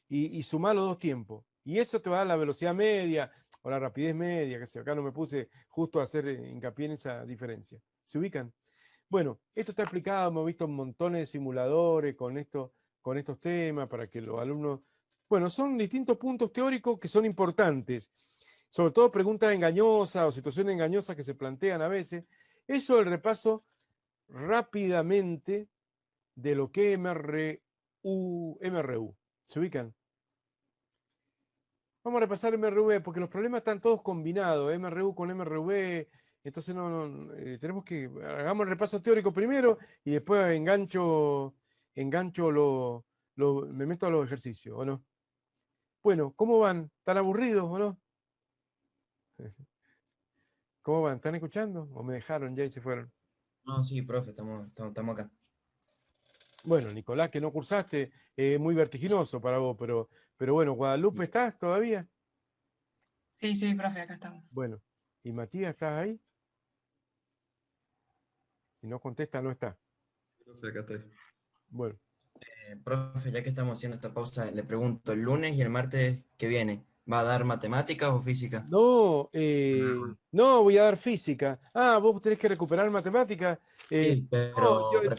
Y sumar los dos tiempos. Y eso te va a dar la velocidad media o la rapidez media, que sé, acá no me puse justo a hacer hincapié en esa diferencia. ¿Se ubican? Bueno, esto está explicado, hemos visto montones de simuladores con estos temas para que los alumnos... Bueno, son distintos puntos teóricos que son importantes, sobre todo preguntas engañosas o situaciones engañosas que se plantean a veces. Eso es el repaso rápidamente de lo que es MRU. ¿Se ubican? Vamos a repasar MRV, porque los problemas están todos combinados, MRU con MRV, entonces tenemos que, hagamos el repaso teórico primero y después engancho me meto a los ejercicios, ¿o no? Bueno, ¿cómo van? ¿Están aburridos o no? ¿Cómo van? ¿Están escuchando? ¿O me dejaron ya y se fueron? No, sí, profe, estamos acá. Bueno, Nicolás, que no cursaste, muy vertiginoso para vos, pero bueno, Guadalupe, ¿estás todavía? Sí, sí, profe, acá estamos. Bueno, ¿y Matías, estás ahí? Si no contesta, no está. Profe, acá estoy. Bueno. Profe, ya que estamos haciendo esta pausa, le pregunto, el lunes y el martes que viene, ¿va a dar matemáticas o física? No, no, voy a dar física. Ah, vos tenés que recuperar matemática. Sí, No, pero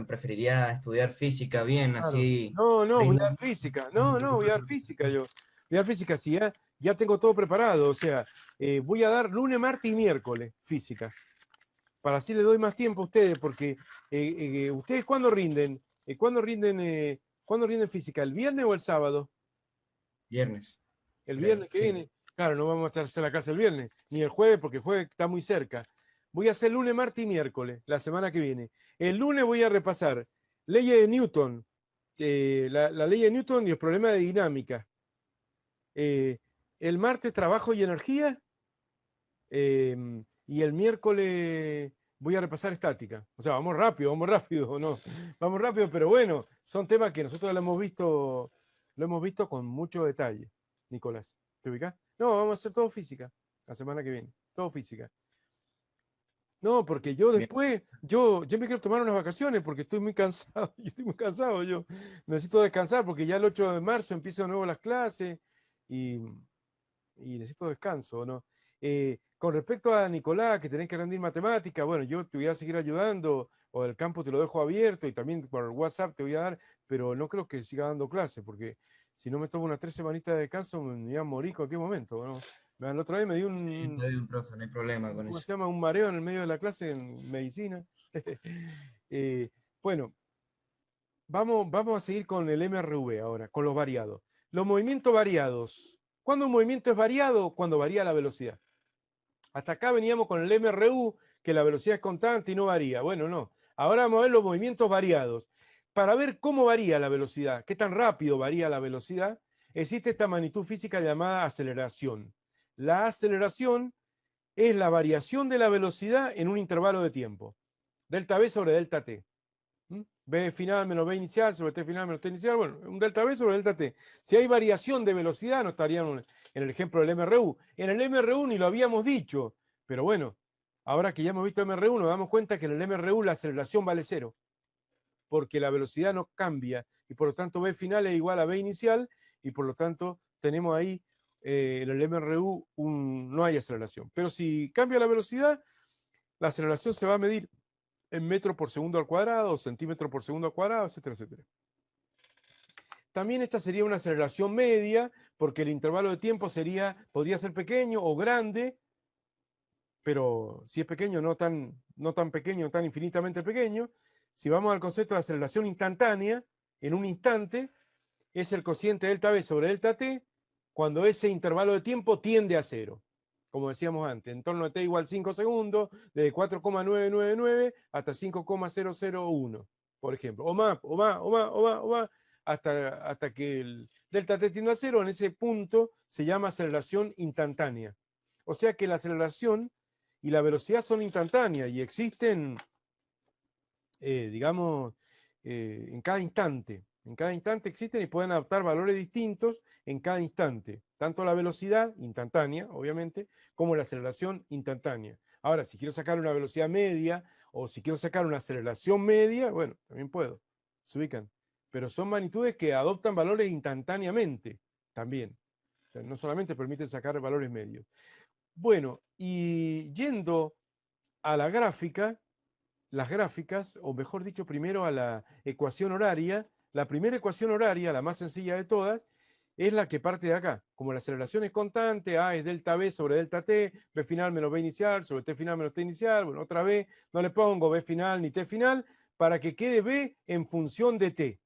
preferiría estudiar física bien, claro. así No, voy a rindo dar más. física. No, voy a dar física yo. Voy a dar física, sí, ya tengo todo preparado. O sea, voy a dar lunes, martes y miércoles física. Para así le doy más tiempo a ustedes, porque ¿ustedes cuándo rinden? ¿Cuándo rinden física? ¿El viernes o el sábado? Viernes, El creo, viernes que sí. viene. Claro, no vamos a estar en la casa el viernes, ni el jueves, porque el jueves está muy cerca. Voy a hacer lunes, martes y miércoles, la semana que viene. El lunes voy a repasar leyes de Newton, la ley de Newton y los problemas de dinámica. El martes trabajo y energía. Y el miércoles voy a repasar estática. O sea, vamos rápido, ¿o no? Vamos rápido, pero bueno, son temas que nosotros lo hemos visto con mucho detalle. Nicolás, ¿te ubicás? No, vamos a hacer todo física la semana que viene, todo física. No, porque yo Bien. después, yo me quiero tomar unas vacaciones porque estoy muy cansado, yo estoy muy cansado, yo necesito descansar porque ya el 8 de marzo empiezo de nuevo las clases y, y necesito descanso, ¿no? Con respecto a Nicolás, que tenés que rendir matemática, bueno, yo te voy a seguir ayudando, o el campo te lo dejo abierto y también por el WhatsApp te voy a dar, pero no creo que siga dando clases, porque si no me tomo unas 3 semanitas de descanso, me voy a morir en cualquier momento, ¿no? La otra vez me dio Sí, está bien, profe, no hay problema con ¿cómo eso. se llama? Un mareo en el medio de la clase en medicina. Eh, bueno, vamos a seguir con el MRV ahora, con los variados. Los movimientos variados. ¿Cuándo un movimiento es variado? Cuando varía la velocidad. Hasta acá veníamos con el MRU, que la velocidad es constante y no varía. Bueno, no. Ahora vamos a ver los movimientos variados. Para ver cómo varía la velocidad, qué tan rápido varía la velocidad, existe esta magnitud física llamada aceleración. La aceleración es la variación de la velocidad en un intervalo de tiempo. Delta V sobre delta T. B final menos B inicial sobre T final menos T inicial. Bueno, un delta V sobre delta T. Si hay variación de velocidad, no estaríamos en el ejemplo del MRU. En el MRU ni lo habíamos dicho, pero bueno, ahora que ya hemos visto MRU, nos damos cuenta que en el MRU la aceleración vale cero, porque la velocidad no cambia y por lo tanto B final es igual a B inicial y por lo tanto tenemos ahí en el MRU no hay aceleración. Pero si cambia la velocidad, la aceleración se va a medir en metros por segundo al cuadrado, centímetros por segundo al cuadrado, etcétera, etcétera. También esta sería una aceleración media, porque el intervalo de tiempo podría ser pequeño o grande, pero si es pequeño, no tan pequeño, tan infinitamente pequeño. Si vamos al concepto de aceleración instantánea, en un instante, es el cociente delta V sobre delta T, cuando ese intervalo de tiempo tiende a cero. Como decíamos antes, en torno a T igual 5 segundos, desde 4,999 hasta 5,001, por ejemplo. O más, hasta que el delta T tiende a cero, en ese punto se llama aceleración instantánea. O sea que la aceleración y la velocidad son instantáneas y existen, digamos, en cada instante. En cada instante existen y pueden adaptar valores distintos en cada instante. Tanto la velocidad instantánea, obviamente, como la aceleración instantánea. Ahora, si quiero sacar una velocidad media o si quiero sacar una aceleración media, bueno, también puedo. Se ubican. Pero son magnitudes que adoptan valores instantáneamente también. O sea, no solamente permiten sacar valores medios. Bueno, y yendo a la gráfica, las gráficas, o mejor dicho, primero a la ecuación horaria. La primera ecuación horaria, la más sencilla de todas, es la que parte de acá. Como la aceleración es constante, A es delta V sobre delta T, B final menos B inicial sobre T final menos T inicial. Bueno, otra vez no le pongo B final ni T final para que quede B en función de T.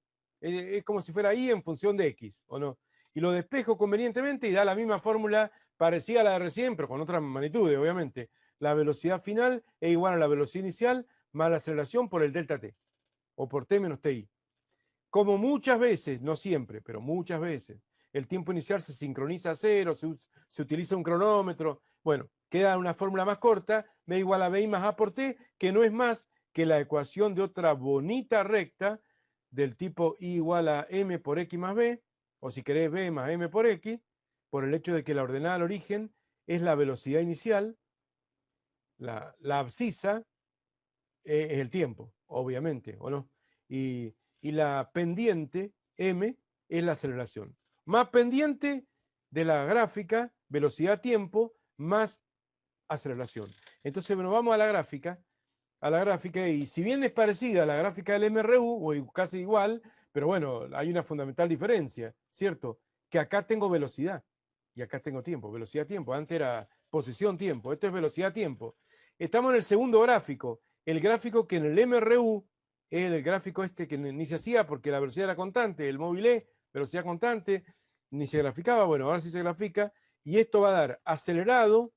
Es como si fuera y en función de x, ¿o no? Y lo despejo convenientemente y da la misma fórmula parecida a la de recién, pero con otras magnitudes, obviamente. La velocidad final es igual a la velocidad inicial más la aceleración por el delta t, o por t menos ti. Como muchas veces, no siempre, pero muchas veces, el tiempo inicial se sincroniza a cero, se utiliza un cronómetro. Bueno, queda una fórmula más corta, b igual a bi más a por t, que no es más que la ecuación de otra bonita recta del tipo i igual a m por x más b, o si querés b más m por x, por el hecho de que la ordenada al origen es la velocidad inicial, la abscisa es el tiempo, obviamente, ¿o no? Y la pendiente, m, es la aceleración. Más pendiente de la gráfica, velocidad-tiempo, más aceleración. Entonces, bueno, vamos a la gráfica, y si bien es parecida a la gráfica del MRU, o casi igual, pero bueno, hay una fundamental diferencia, ¿cierto? Que acá tengo velocidad y acá tengo tiempo, velocidad-tiempo. Antes era posición-tiempo, esto es velocidad-tiempo. Estamos en el segundo gráfico, el gráfico que en el MRU es el gráfico este que ni se hacía porque la velocidad era constante, el móvil E, velocidad constante, ni se graficaba, bueno, ahora sí se grafica, y esto va a dar acelerado,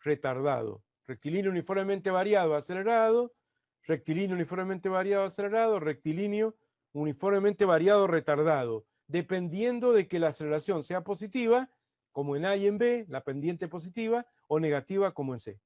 retardado. Rectilíneo uniformemente variado, acelerado, rectilíneo uniformemente variado, acelerado, rectilíneo uniformemente variado, retardado, dependiendo de que la aceleración sea positiva, como en A y en B, la pendiente positiva, o negativa, como en C.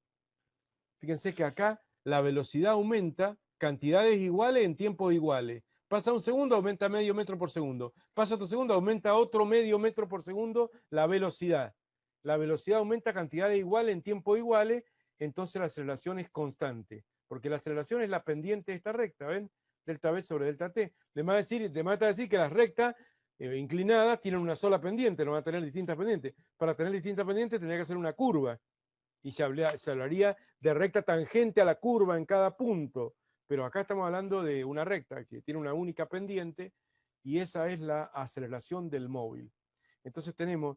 Fíjense que acá la velocidad aumenta, cantidades iguales en tiempos iguales. Pasa un segundo, aumenta medio metro por segundo. Pasa otro segundo, aumenta otro medio metro por segundo la velocidad. La velocidad aumenta cantidades iguales en tiempos iguales, entonces la aceleración es constante, porque la aceleración es la pendiente de esta recta, ¿ven? Delta B sobre delta T. De más decir que las rectas inclinadas tienen una sola pendiente, no van a tener distintas pendientes. Para tener distintas pendientes tendría que hacer una curva, y se hablaría de recta tangente a la curva en cada punto. Pero acá estamos hablando de una recta que tiene una única pendiente, y esa es la aceleración del móvil. Entonces tenemos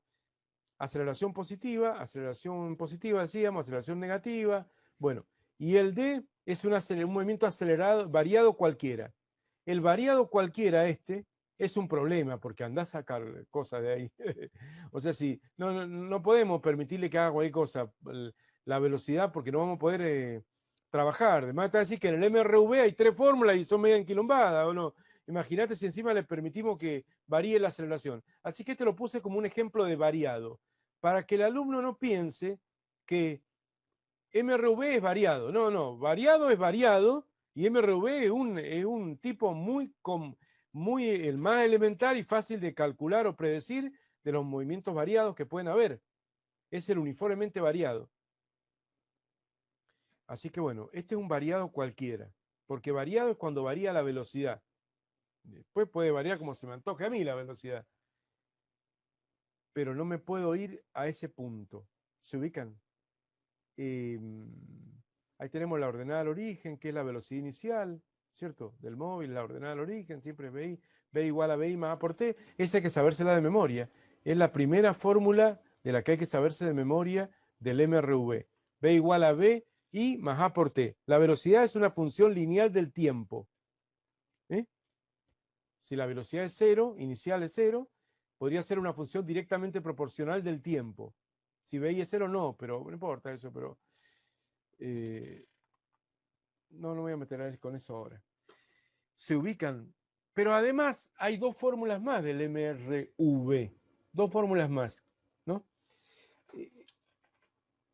aceleración positiva, decíamos, aceleración negativa. Bueno, y el D es un movimiento acelerado, variado cualquiera. El variado cualquiera es un problema, porque anda a sacar cosas de ahí. O sea, si no podemos permitirle que haga cualquier cosa, la velocidad, porque no vamos a poder trabajar. Además, está decir que en el MRV hay 3 fórmulas y son media enquilombadas, ¿o no? Imagínate si encima le permitimos que varíe la aceleración. Así que este lo puse como un ejemplo de variado, para que el alumno no piense que MRV es variado. No, variado es variado, y MRV es un tipo muy el más elemental y fácil de calcular o predecir de los movimientos variados que pueden haber. Es el uniformemente variado. Así que bueno, este es un variado cualquiera, porque variado es cuando varía la velocidad. Después puede variar como se me antoje a mí la velocidad, pero no me puedo ir a ese punto. ¿Se ubican? Ahí tenemos la ordenada al origen, que es la velocidad inicial, ¿cierto? Del móvil, la ordenada al origen, siempre es B igual a BI más A por T. Esa hay que sabérsela de memoria. Es la primera fórmula de la que hay que saberse de memoria del MRV. B igual a B y más A por T. La velocidad es una función lineal del tiempo. Si la velocidad es 0, inicial es 0, podría ser una función directamente proporcional del tiempo. Si BI es 0, no, pero no importa eso, pero no voy a meter con eso ahora. Se ubican, pero además hay 2 fórmulas más del MRV, 2 fórmulas más, ¿no?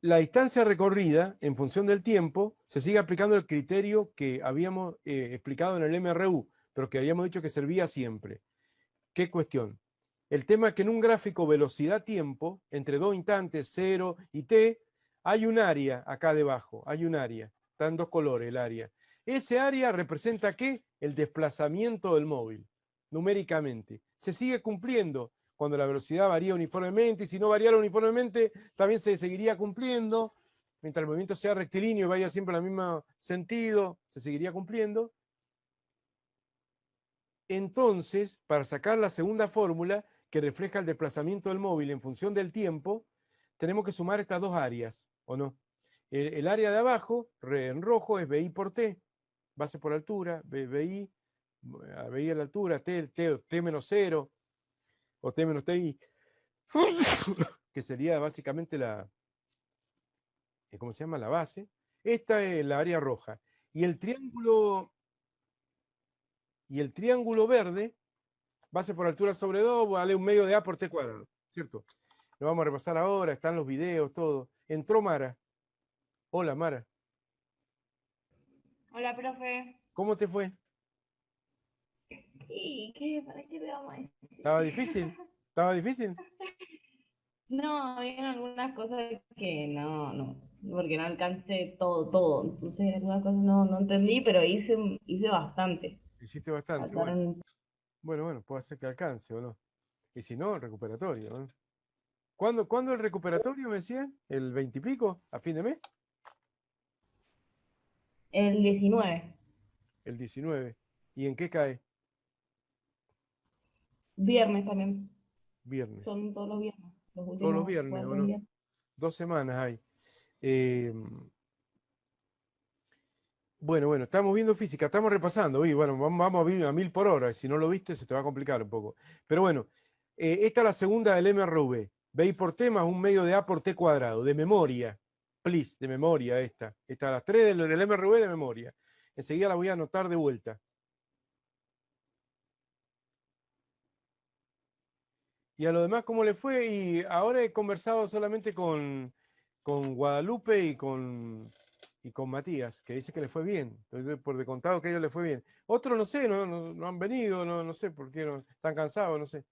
La distancia recorrida en función del tiempo se sigue aplicando el criterio que habíamos explicado en el MRU, pero que habíamos dicho que servía siempre. ¿Qué cuestión? El tema es que en un gráfico velocidad-tiempo, entre 2 instantes, 0 y t, hay un área acá debajo, hay un área, está en 2 colores el área. Ese área representa ¿qué? El desplazamiento del móvil, numéricamente. Se sigue cumpliendo cuando la velocidad varía uniformemente, y si no variara uniformemente, también se seguiría cumpliendo. Mientras el movimiento sea rectilíneo y vaya siempre en el mismo sentido, se seguiría cumpliendo. Entonces, para sacar la segunda fórmula, que refleja el desplazamiento del móvil en función del tiempo, tenemos que sumar estas 2 áreas, ¿o no? El área de abajo, en rojo, es BI por T, base por altura, BI veía la altura, T menos 0, o T menos TI, que sería básicamente la, ¿cómo se llama? La base. Esta es la área roja. Y el triángulo verde, base por altura sobre 2, vale un medio de A por T cuadrado, ¿cierto? Lo vamos a repasar ahora, están los videos, todo. Entró Mara. Hola, Mara. Hola, profe. ¿Cómo te fue? Sí, ¿para qué le vamos a decir? ¿Estaba difícil? ¿Estaba difícil? No, había algunas cosas que no, porque no alcancé todo. Entonces, algunas cosas no entendí, pero hice bastante. Hiciste bastante, bueno. Faltaron. Bueno, puede ser que alcance o no. Y si no, el recuperatorio, ¿no? ¿Cuándo el recuperatorio, me decían? ¿El 20 y pico? ¿A fin de mes? El 19, El 19. ¿Y en qué cae? viernes también. Viernes. Son todos los viernes. Los Todos últimos los viernes, 4 ¿o no? días. 2 semanas hay. Bueno, estamos viendo física, estamos repasando, y bueno, vamos a 1000 por hora, y si no lo viste se te va a complicar un poco. Pero bueno, esta es la segunda del MRV. BI por T más un medio de A por T cuadrado, de memoria. Please, de memoria esta. Esta, las 3 del MRV de memoria. Enseguida la voy a anotar de vuelta. Y a lo demás, ¿cómo le fue? Y ahora he conversado solamente con Guadalupe y con Matías, que dice que le fue bien. Entonces, por de contado que a ellos le fue bien. Otros no sé, no han venido, no sé por qué no, están cansados, no sé.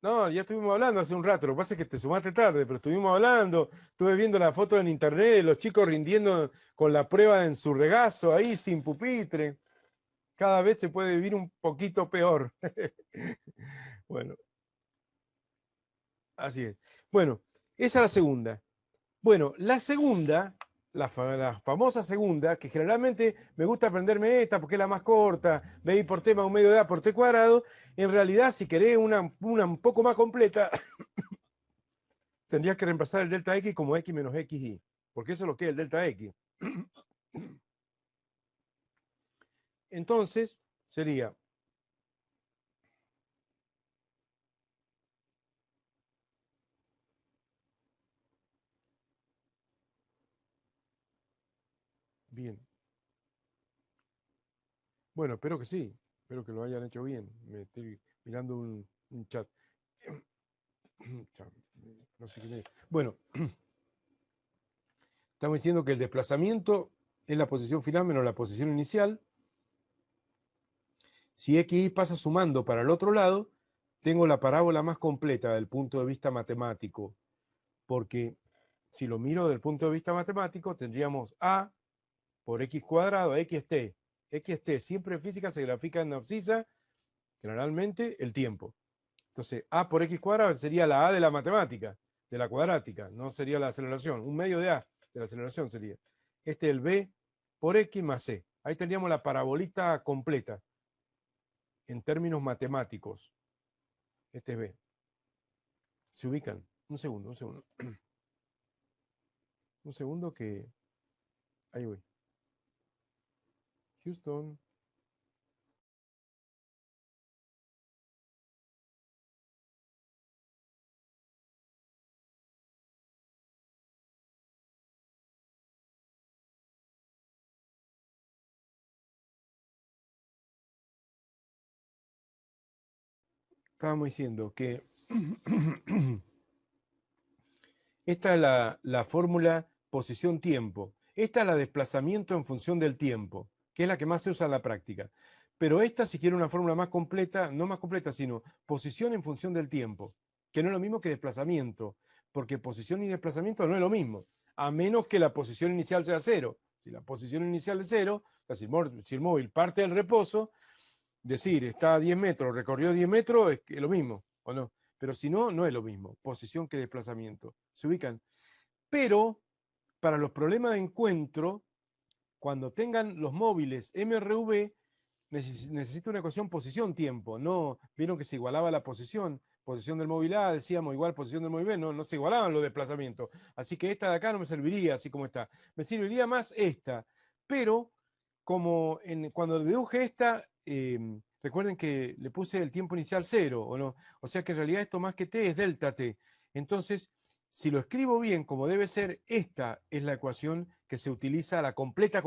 No, ya estuvimos hablando hace un rato, lo que pasa es que te sumaste tarde, pero estuvimos hablando, estuve viendo la foto en internet de los chicos rindiendo con la prueba en su regazo, ahí sin pupitre. Cada vez se puede vivir un poquito peor. Bueno, así es. Bueno, esa es la segunda. Bueno, la segunda, la famosa segunda, que generalmente me gusta aprenderme esta porque es la más corta, BI por T más un medio de A por T cuadrado, en realidad si querés una un poco más completa, tendrías que reemplazar el delta X como X menos XY, porque eso es lo que es el delta X. Entonces, sería bien. Bueno, espero que sí, espero que lo hayan hecho bien. Me estoy mirando un chat. No sé quién es. Bueno, estamos diciendo que el desplazamiento es la posición final menos la posición inicial. Si XY pasa sumando para el otro lado, tengo la parábola más completa desde el punto de vista matemático, porque si lo miro desde el punto de vista matemático, tendríamos A por X cuadrado, XT. XT siempre en física se grafica en abscisa, generalmente el tiempo. Entonces, A por X cuadrado sería la A de la matemática, de la cuadrática, no sería la aceleración. Un medio de A de la aceleración sería. Este es el B por X más C. Ahí tendríamos la parabolita completa en términos matemáticos. Este es B. Se ubican. Un segundo. Un segundo que... Ahí voy. Houston. Estábamos diciendo que esta es la fórmula posición-tiempo. Esta es la desplazamiento en función del tiempo, que es la que más se usa en la práctica. Pero esta, si quiere una fórmula más completa, no más completa, sino posición en función del tiempo, que no es lo mismo que desplazamiento, porque posición y desplazamiento no es lo mismo, a menos que la posición inicial sea 0. Si la posición inicial es 0, o sea, si el móvil parte del reposo, decir, está a 10 metros, recorrió 10 metros, es lo mismo, ¿o no? Pero si no, no es lo mismo, posición que desplazamiento. Se ubican. Pero para los problemas de encuentro, cuando tengan los móviles MRV, necesito una ecuación posición-tiempo. No, vieron que se igualaba la posición del móvil A, decíamos igual posición del móvil B, no se igualaban los desplazamientos. Así que esta de acá no me serviría así como está. Me serviría más esta. Pero cuando deduje esta, recuerden que le puse el tiempo inicial 0, ¿o no? O sea que en realidad esto más que t es delta t. Entonces, si lo escribo bien como debe ser, esta es la ecuación que se utiliza, la completa.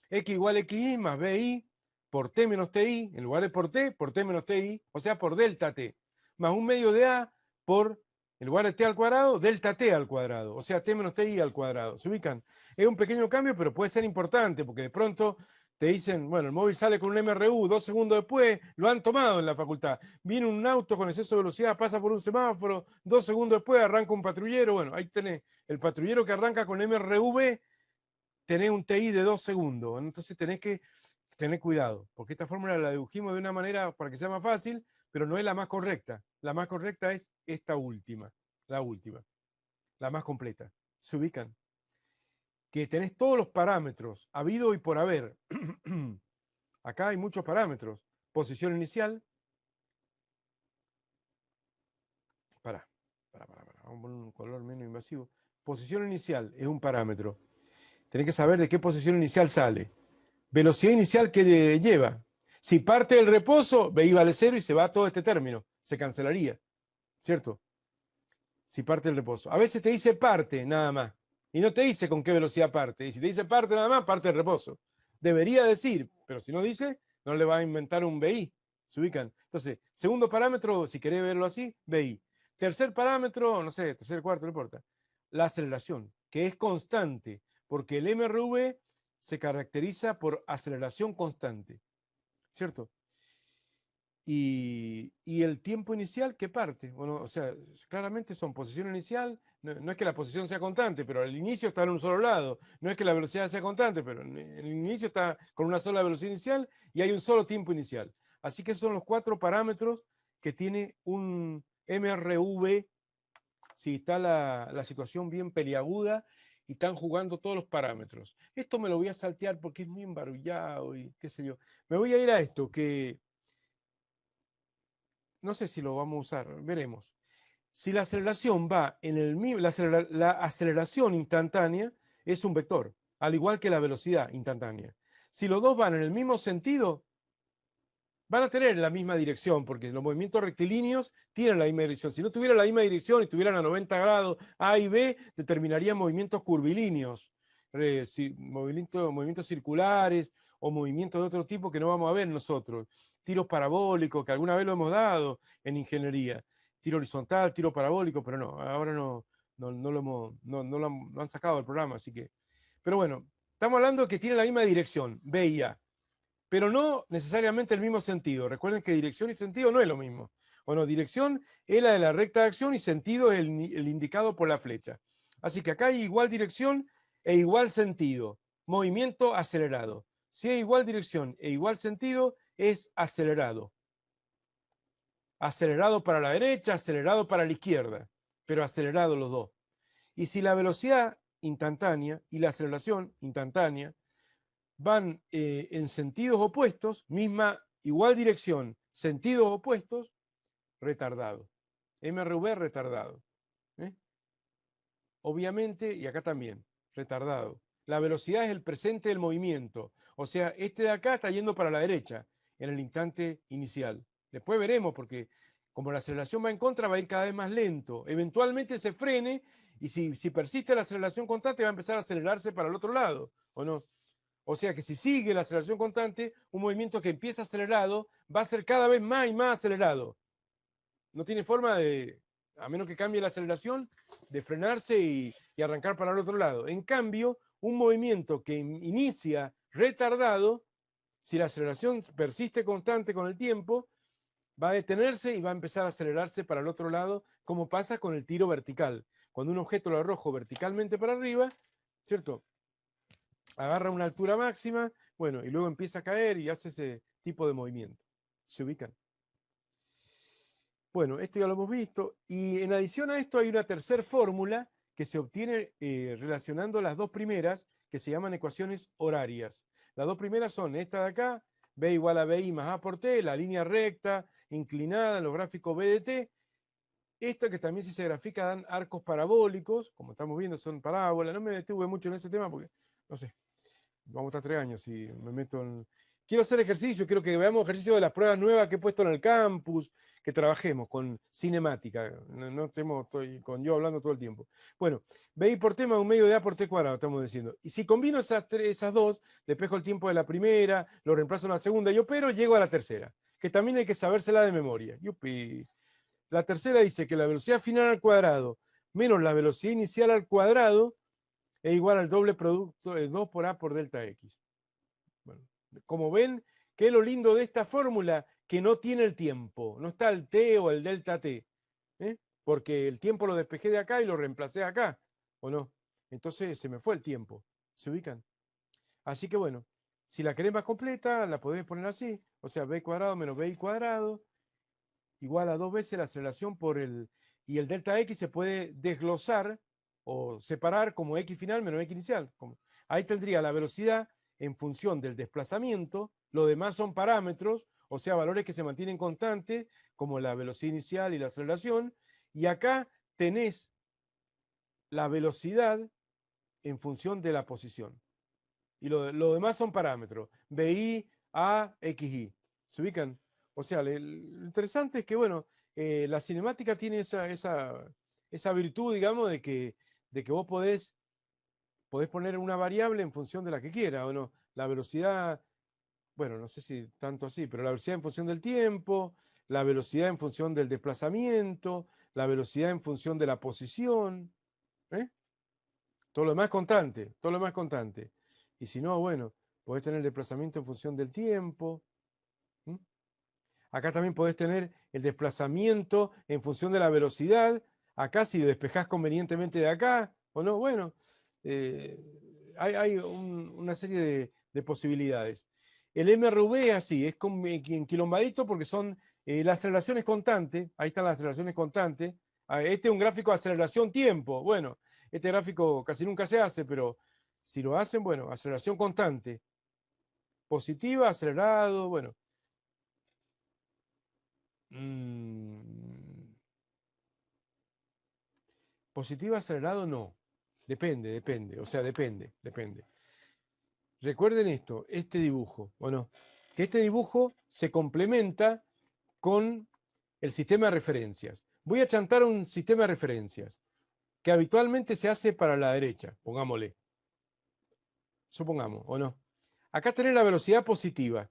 X igual xy más bi por t menos ti, en lugar de por t menos ti, o sea, por delta t, más un medio de a por, en lugar de t al cuadrado, delta t al cuadrado, o sea, t menos ti al cuadrado. ¿Se ubican? Es un pequeño cambio, pero puede ser importante, porque de pronto te dicen, bueno, el móvil sale con un MRU, 2 segundos después, lo han tomado en la facultad. Viene un auto con exceso de velocidad, pasa por un semáforo, 2 segundos después arranca un patrullero. Bueno, ahí tenés el patrullero que arranca con MRV, tenés un TI de 2 segundos. Entonces tenés que tener cuidado, porque esta fórmula la dedujimos de una manera para que sea más fácil, pero no es la más correcta. La más correcta es esta última, la más completa. ¿Se ubican? Que tenés todos los parámetros, habido y por haber. Acá hay muchos parámetros. Posición inicial. Vamos a poner un color menos invasivo. Posición inicial es un parámetro. Tenés que saber de qué posición inicial sale. Velocidad inicial que lleva. Si parte del reposo, BI vale 0 y se va todo este término. Se cancelaría. ¿Cierto? Si parte del reposo. A veces te dice parte nada más. Y no te dice con qué velocidad parte. Y si te dice parte nada más, parte del reposo. Debería decir, pero si no dice, no le va a inventar un BI. Se ubican. Entonces, segundo parámetro, si querés verlo así, BI. Tercer parámetro, no sé, tercer, cuarto, no importa. La aceleración, que es constante, porque el MRV se caracteriza por aceleración constante. ¿Cierto? Y el tiempo inicial, ¿qué parte? Bueno, o sea, claramente son posición inicial, no es que la posición sea constante, pero el inicio está en un solo lado, no es que la velocidad sea constante, pero el inicio está con una sola velocidad inicial y hay un solo tiempo inicial. Así que son los 4 parámetros que tiene un MRV, si está la situación bien peliaguda y están jugando todos los parámetros. Esto me lo voy a saltear porque es muy embarullado y qué sé yo. Me voy a ir a esto que... No sé si lo vamos a usar, veremos. Si la aceleración va en el mismo, la aceleración instantánea es un vector, al igual que la velocidad instantánea. Si los dos van en el mismo sentido, van a tener la misma dirección, porque los movimientos rectilíneos tienen la misma dirección. Si no tuvieran la misma dirección y estuvieran a 90 grados A y B, determinarían movimientos curvilíneos, movimientos circulares o movimientos de otro tipo que no vamos a ver nosotros. Tiros parabólicos, que alguna vez lo hemos dado en ingeniería. Tiro horizontal, tiro parabólico, pero no, ahora no lo han sacado del programa, así que... Pero bueno, estamos hablando de que tiene la misma dirección, B y A, pero no necesariamente el mismo sentido. Recuerden que dirección y sentido no es lo mismo. Bueno, dirección es la de la recta de acción y sentido es el indicado por la flecha. Así que acá hay igual dirección e igual sentido. Movimiento acelerado. Si hay igual dirección e igual sentido, es acelerado. Acelerado para la derecha, acelerado para la izquierda, pero acelerado los dos. Y si la velocidad instantánea y la aceleración instantánea van en sentidos opuestos, igual dirección, sentidos opuestos, retardado. MRV retardado. ¿eh? Obviamente, y acá también, retardado. La velocidad es el presente del movimiento. O sea, este de acá está yendo para la derecha en el instante inicial. Después veremos, porque como la aceleración va en contra, va a ir cada vez más lento. Eventualmente se frene y si persiste la aceleración constante, va a empezar a acelerarse para el otro lado, ¿o no? O sea que si sigue la aceleración constante, un movimiento que empieza acelerado va a ser cada vez más y más acelerado. No tiene forma de, a menos que cambie la aceleración, de frenarse y arrancar para el otro lado. En cambio, un movimiento que inicia retardado, si la aceleración persiste constante con el tiempo, va a detenerse y va a empezar a acelerarse para el otro lado, como pasa con el tiro vertical. Cuando un objeto lo arrojo verticalmente para arriba, ¿cierto? Agarra una altura máxima, bueno, y luego empieza a caer y hace ese tipo de movimiento. ¿Se ubican? Bueno, esto ya lo hemos visto. Y en adición a esto hay una tercera fórmula que se obtiene relacionando las dos primeras, que se llaman ecuaciones horarias. Las dos primeras son esta de acá, B igual a BI más A por T, la línea recta, inclinada en los gráficos B de T. Esta que también si se grafica dan arcos parabólicos, como estamos viendo son parábolas. No me detuve mucho en ese tema porque, no sé. vamos a estar 3 años y me meto en... Quiero hacer ejercicio, quiero que veamos ejercicio de las pruebas nuevas que he puesto en el campus, que trabajemos con cinemática, no estoy con yo hablando todo el tiempo. Bueno, BI por tema, un medio de A por T cuadrado, estamos diciendo. Y si combino esas dos, despejo el tiempo de la primera, lo reemplazo en la segunda y opero, llego a la tercera, que también hay que sabérsela de memoria. Yupi. La tercera dice que la velocidad final al cuadrado menos la velocidad inicial al cuadrado es igual al doble producto de 2 por A por delta X. Bueno, como ven, ¿qué es lo lindo de esta fórmula? Que no tiene el tiempo, no está el T o el delta T, porque el tiempo lo despejé de acá y lo reemplacé acá, ¿o no? Entonces se me fue el tiempo, ¿se ubican? Así que bueno, si la querés más completa, la podés poner así, o sea, B cuadrado menos BI cuadrado, igual a 2 veces la aceleración por el... Y el delta X se puede desglosar o separar como X final menos X inicial. Ahí tendría la velocidad en función del desplazamiento, lo demás son parámetros, o sea, valores que se mantienen constantes, como la velocidad inicial y la aceleración, y acá tenés la velocidad en función de la posición. Y lo demás son parámetros, BI, A, XY. ¿Se ubican? O sea, lo interesante es que, bueno, la cinemática tiene esa virtud, digamos, de que vos podés poner una variable en función de la que quiera, ¿o no? La velocidad, bueno, no sé si tanto así, pero la velocidad en función del tiempo, la velocidad en función del desplazamiento, la velocidad en función de la posición, ¿eh? Todo lo demás constante, todo lo demás constante. Y si no, bueno, podés tener el desplazamiento en función del tiempo. Acá también podés tener el desplazamiento en función de la velocidad. Acá si despejás convenientemente de acá, o no, bueno, hay una serie de posibilidades. El MRV es así, es enquilombadito porque son la aceleración es constante. Ahí están las aceleraciones constantes. Este es un gráfico de aceleración-tiempo. Bueno, este gráfico casi nunca se hace, pero si lo hacen, bueno, aceleración constante. Positiva, acelerado, bueno. Positiva, acelerado, no. Depende. O sea, depende. Recuerden esto, este dibujo, ¿o no? Que este dibujo se complementa con el sistema de referencias. Voy a chantar un sistema de referencias que habitualmente se hace para la derecha, pongámosle. Supongamos, ¿o no? Acá tenés la velocidad positiva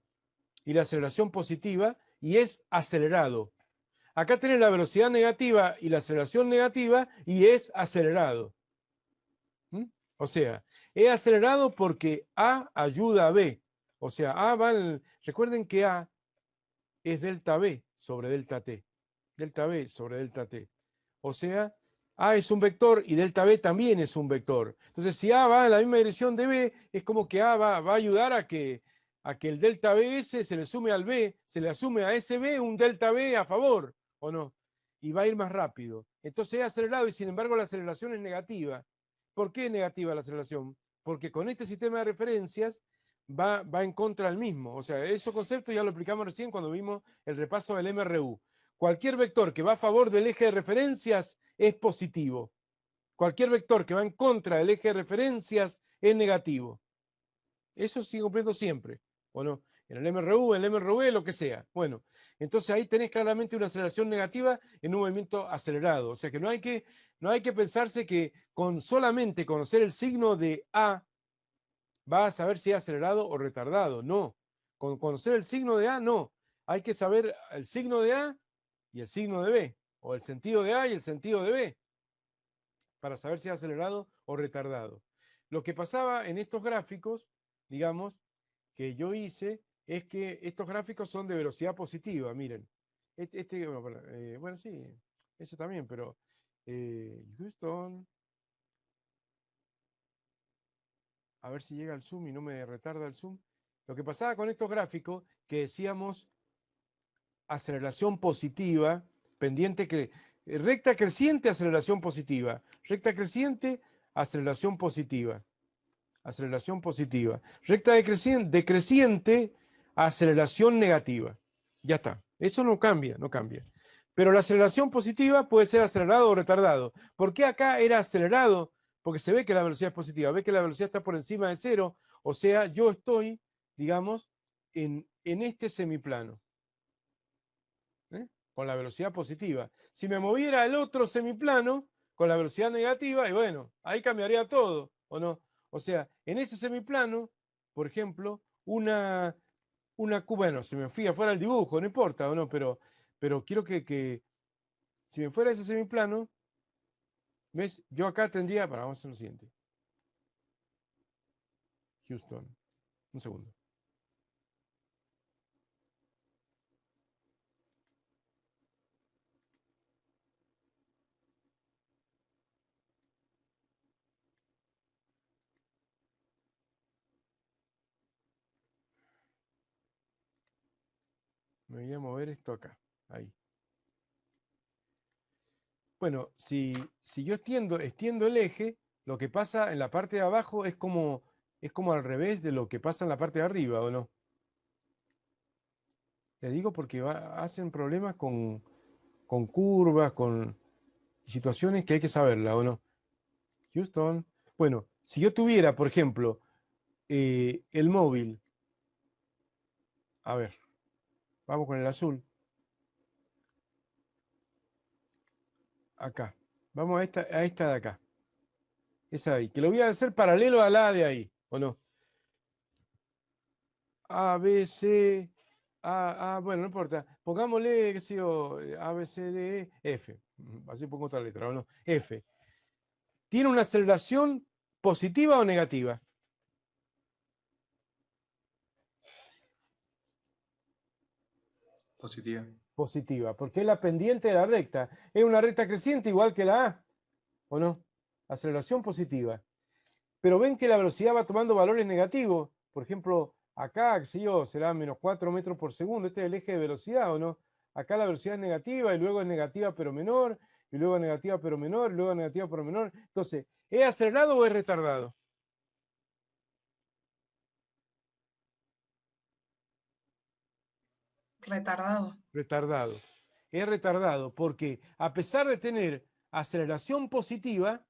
y la aceleración positiva y es acelerado. Acá tenés la velocidad negativa y la aceleración negativa y es acelerado. O sea, es acelerado porque A ayuda a B. O sea, A va recuerden que A es delta B sobre delta T. Delta B sobre delta T. O sea, A es un vector y delta B también es un vector. Entonces, si A va en la misma dirección de B, es como que A va a ayudar a que el delta BS se le sume al B, se le asume a ese B un delta B a favor, ¿o no? Y va a ir más rápido. Entonces es acelerado y sin embargo la aceleración es negativa. ¿Por qué es negativa la aceleración? Porque con este sistema de referencias va en contra del mismo. O sea, esos conceptos ya lo explicamos recién cuando vimos el repaso del MRU. Cualquier vector que va a favor del eje de referencias es positivo. Cualquier vector que va en contra del eje de referencias es negativo. Eso sigue cumpliendo siempre, ¿o no? En el MRU, en el MRV, lo que sea. Bueno, entonces ahí tenés claramente una aceleración negativa en un movimiento acelerado. O sea que no hay que pensarse que con solamente conocer el signo de A va a saber si es acelerado o retardado. No. Con conocer el signo de A, no. Hay que saber el signo de A y el signo de B, o el sentido de A y el sentido de B, para saber si es acelerado o retardado. Lo que pasaba en estos gráficos, digamos, que yo hice, es que estos gráficos son de velocidad positiva, miren. Bueno, sí, eso también, pero Houston, a ver si llega el zoom y no me retarda el zoom. Lo que pasaba con estos gráficos, que decíamos aceleración positiva, pendiente que recta creciente, aceleración positiva, recta creciente, aceleración positiva, aceleración positiva, recta decreciente, aceleración negativa. Ya está. Eso no cambia. Pero la aceleración positiva puede ser acelerado o retardado. ¿Por qué acá era acelerado? Porque se ve que la velocidad es positiva, ve que la velocidad está por encima de cero, O sea, yo estoy, digamos, en este semiplano, ¿eh? Con la velocidad positiva. Si me moviera al otro semiplano, con la velocidad negativa, y bueno, ahí cambiaría todo, ¿o no? O sea, en ese semiplano, por ejemplo, bueno, se me fui afuera el dibujo, no importa, ¿o no? Pero quiero que si me fuera ese semiplano, ¿ves? Yo acá tendría, vamos a hacer lo siguiente. Houston, un segundo. Me voy a mover esto acá, ahí. Bueno, si yo extiendo el eje, lo que pasa en la parte de abajo es como al revés de lo que pasa en la parte de arriba, ¿o no? Le digo porque hacen problemas con curvas, con situaciones que hay que saberla, ¿o no? Houston. Bueno, si yo tuviera, por ejemplo, el móvil, a ver, vamos con el azul. Acá. Vamos a esta de acá. Esa de ahí. Que lo voy a hacer paralelo a la de ahí, ¿o no? A, B, C, bueno, no importa. Pongámosle, qué sé yo, A, B, C, D, E, F. Así pongo otra letra, ¿o no? F. ¿Tiene una aceleración positiva o negativa? Positiva. Positiva, porque es la pendiente de la recta. Es una recta creciente igual que la A, ¿o no? Aceleración positiva. Pero ven que la velocidad va tomando valores negativos. Por ejemplo, acá, qué sé yo, será menos 4 metros por segundo. Este es el eje de velocidad, ¿o no? Acá la velocidad es negativa y luego es negativa pero menor, y luego negativa pero menor, y luego negativa pero menor. Entonces, ¿es acelerado o es retardado? Retardado. Retardado. Es retardado porque a pesar de tener aceleración positiva,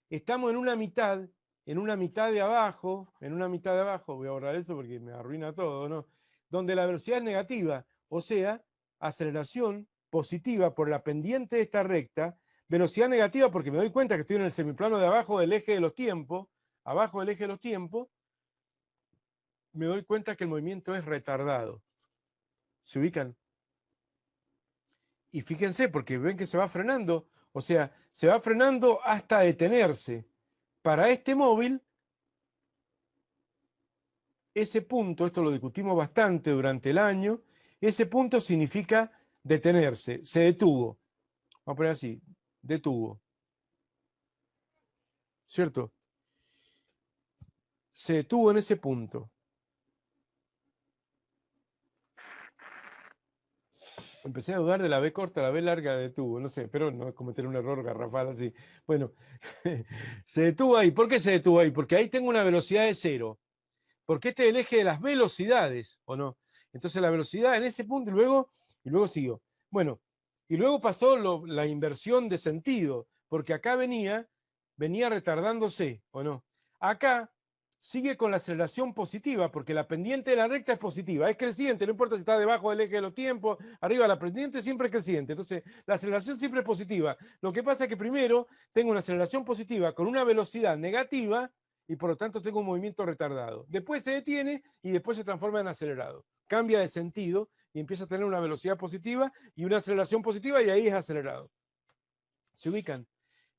estamos en una mitad de abajo, voy a borrar eso porque me arruina todo, ¿no? Donde la velocidad es negativa, o sea, aceleración positiva por la pendiente de esta recta, velocidad negativa porque me doy cuenta que estoy en el semiplano de abajo del eje de los tiempos, me doy cuenta que el movimiento es retardado. ¿Se ubican? Y fíjense, porque ven que se va frenando, o sea, se va frenando hasta detenerse. Para este móvil, ese punto, esto lo discutimos bastante durante el año, ese punto significa detenerse, se detuvo. Vamos a poner así, detuvo. ¿Cierto? Se detuvo en ese punto. Empecé a dudar de la B corta, la B larga detuvo, no sé, pero no cometer un error garrafal así. Bueno, se detuvo ahí. ¿Por qué se detuvo ahí? Porque ahí tengo una velocidad de 0. Porque este es el eje de las velocidades, ¿o no? Entonces la velocidad en ese punto y luego siguió. Bueno, y luego pasó la inversión de sentido, porque acá venía retardándose, ¿o no? Acá sigue con la aceleración positiva, porque la pendiente de la recta es positiva, es creciente, no importa si está debajo del eje de los tiempos, arriba la pendiente siempre es creciente, entonces la aceleración siempre es positiva. Lo que pasa es que primero tengo una aceleración positiva con una velocidad negativa, y por lo tanto tengo un movimiento retardado. Después se detiene y después se transforma en acelerado. Cambia de sentido y empieza a tener una velocidad positiva y una aceleración positiva y ahí es acelerado. ¿Se ubican?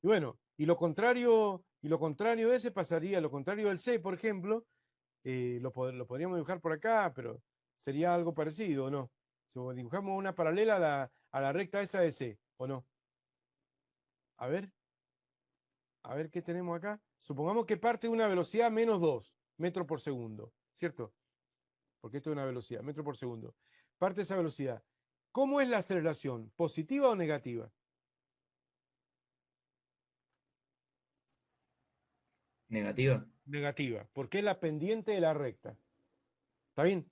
Y bueno, y lo contrario de ese pasaría, lo contrario del C, por ejemplo, lo podríamos dibujar por acá, pero sería algo parecido, ¿o no? Si dibujamos una paralela a la recta esa de C, ¿o no? A ver qué tenemos acá. Supongamos que parte de una velocidad menos 2 metros por segundo, ¿cierto? Porque esto es una velocidad, metro por segundo. Parte de esa velocidad. ¿Cómo es la aceleración? ¿Positiva o negativa? Negativa. Negativa, porque es la pendiente de la recta. ¿Está bien?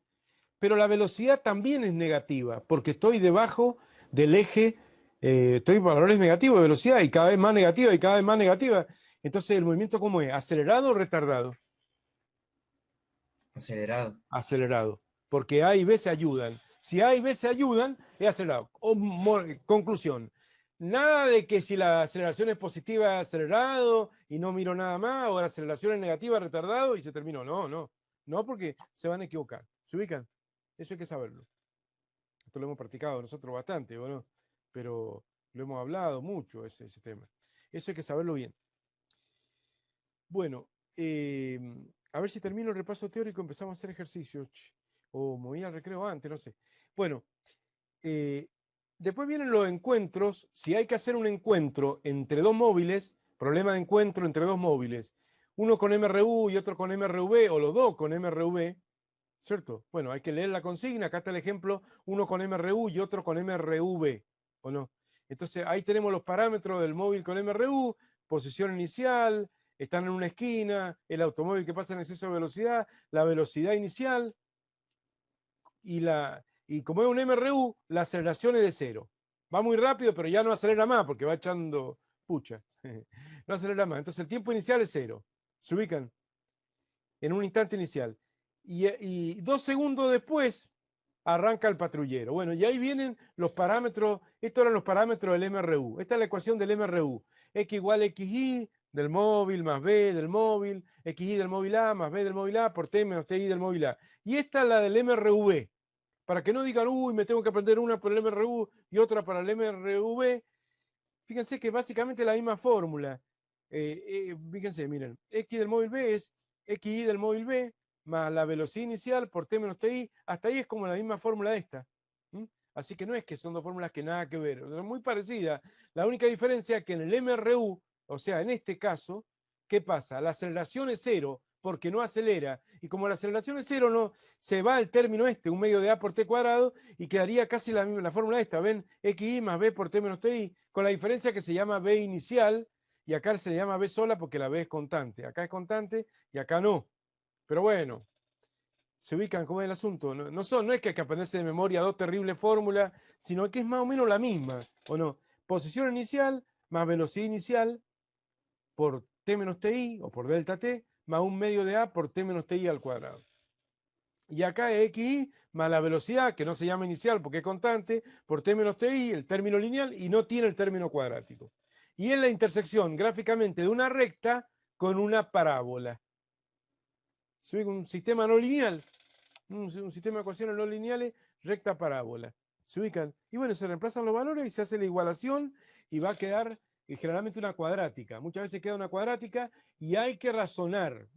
Pero la velocidad también es negativa, porque estoy debajo del eje, estoy en valores negativos de velocidad y cada vez más negativa y cada vez más negativa. Entonces, ¿el movimiento cómo es? ¿Acelerado o retardado? Acelerado. Acelerado. Porque A y B se ayudan. Si A y B se ayudan, es acelerado. Conclusión. Nada de que si la aceleración es positiva, acelerado, y no miro nada más, o la aceleración es negativa, retardado, y se terminó. No, no. No, porque se van a equivocar. ¿Se ubican? Eso hay que saberlo. Esto lo hemos practicado nosotros bastante, bueno, pero lo hemos hablado mucho, ese tema. Eso hay que saberlo bien. Bueno, a ver si termino el repaso teórico, empezamos a hacer ejercicios. O me voy al recreo antes, no sé. Bueno, después vienen los encuentros. Si hay que hacer un encuentro entre dos móviles, problema de encuentro entre dos móviles, uno con MRU y otro con MRV, o los dos con MRV, ¿cierto? Bueno, hay que leer la consigna. Acá está el ejemplo, uno con MRU y otro con MRV, ¿o no? Entonces, ahí tenemos los parámetros del móvil con MRU, posición inicial, están en una esquina, el automóvil que pasa en exceso de velocidad, la velocidad inicial, y como es un MRU, la aceleración es de 0. Va muy rápido, pero ya no acelera más porque va echando pucha. No acelera más. Entonces el tiempo inicial es 0. Se ubican en un instante inicial. Y 2 segundos después arranca el patrullero. Bueno, y ahí vienen los parámetros. Estos eran los parámetros del MRU. Esta es la ecuación del MRU. X igual a XY del móvil más B del móvil, XY del móvil A más B del móvil A por T menos TI del móvil A. Y esta es la del MRV. Para que no digan, uy, me tengo que aprender una para el MRU y otra para el MRV. Fíjense que básicamente es la misma fórmula. Fíjense, miren, X del móvil B es XY del móvil B más la velocidad inicial por T menos TI. Hasta ahí es como la misma fórmula esta. Así que no es que son dos fórmulas que nada que ver. Son muy parecidas. La única diferencia es que en el MRU, o sea, en este caso, ¿qué pasa? La aceleración es 0 porque no acelera. Y como la aceleración es 0, no, se va el término este, un medio de A por T cuadrado, y quedaría casi la fórmula esta. ¿Ven? XY más B por T menos TI, con la diferencia que se llama B inicial, y acá se le llama B sola porque la B es constante. Acá es constante y acá no. Pero bueno, se ubican cómo es el asunto. No es que hay que aprenderse de memoria dos terribles fórmulas, sino que es más o menos la misma, ¿o no? Posición inicial más velocidad inicial por T menos TI, o por delta T, más un medio de A por T menos TI al cuadrado. Y acá es XY más la velocidad, que no se llama inicial porque es constante, por T menos TI, el término lineal, y no tiene el término cuadrático. Y es la intersección gráficamente de una recta con una parábola. Soy un sistema no lineal, un sistema de ecuaciones no lineales, recta parábola. Se ubican. Y bueno, se reemplazan los valores y se hace la igualación y va a quedar generalmente una cuadrática. Muchas veces queda una cuadrática y hay que razonar,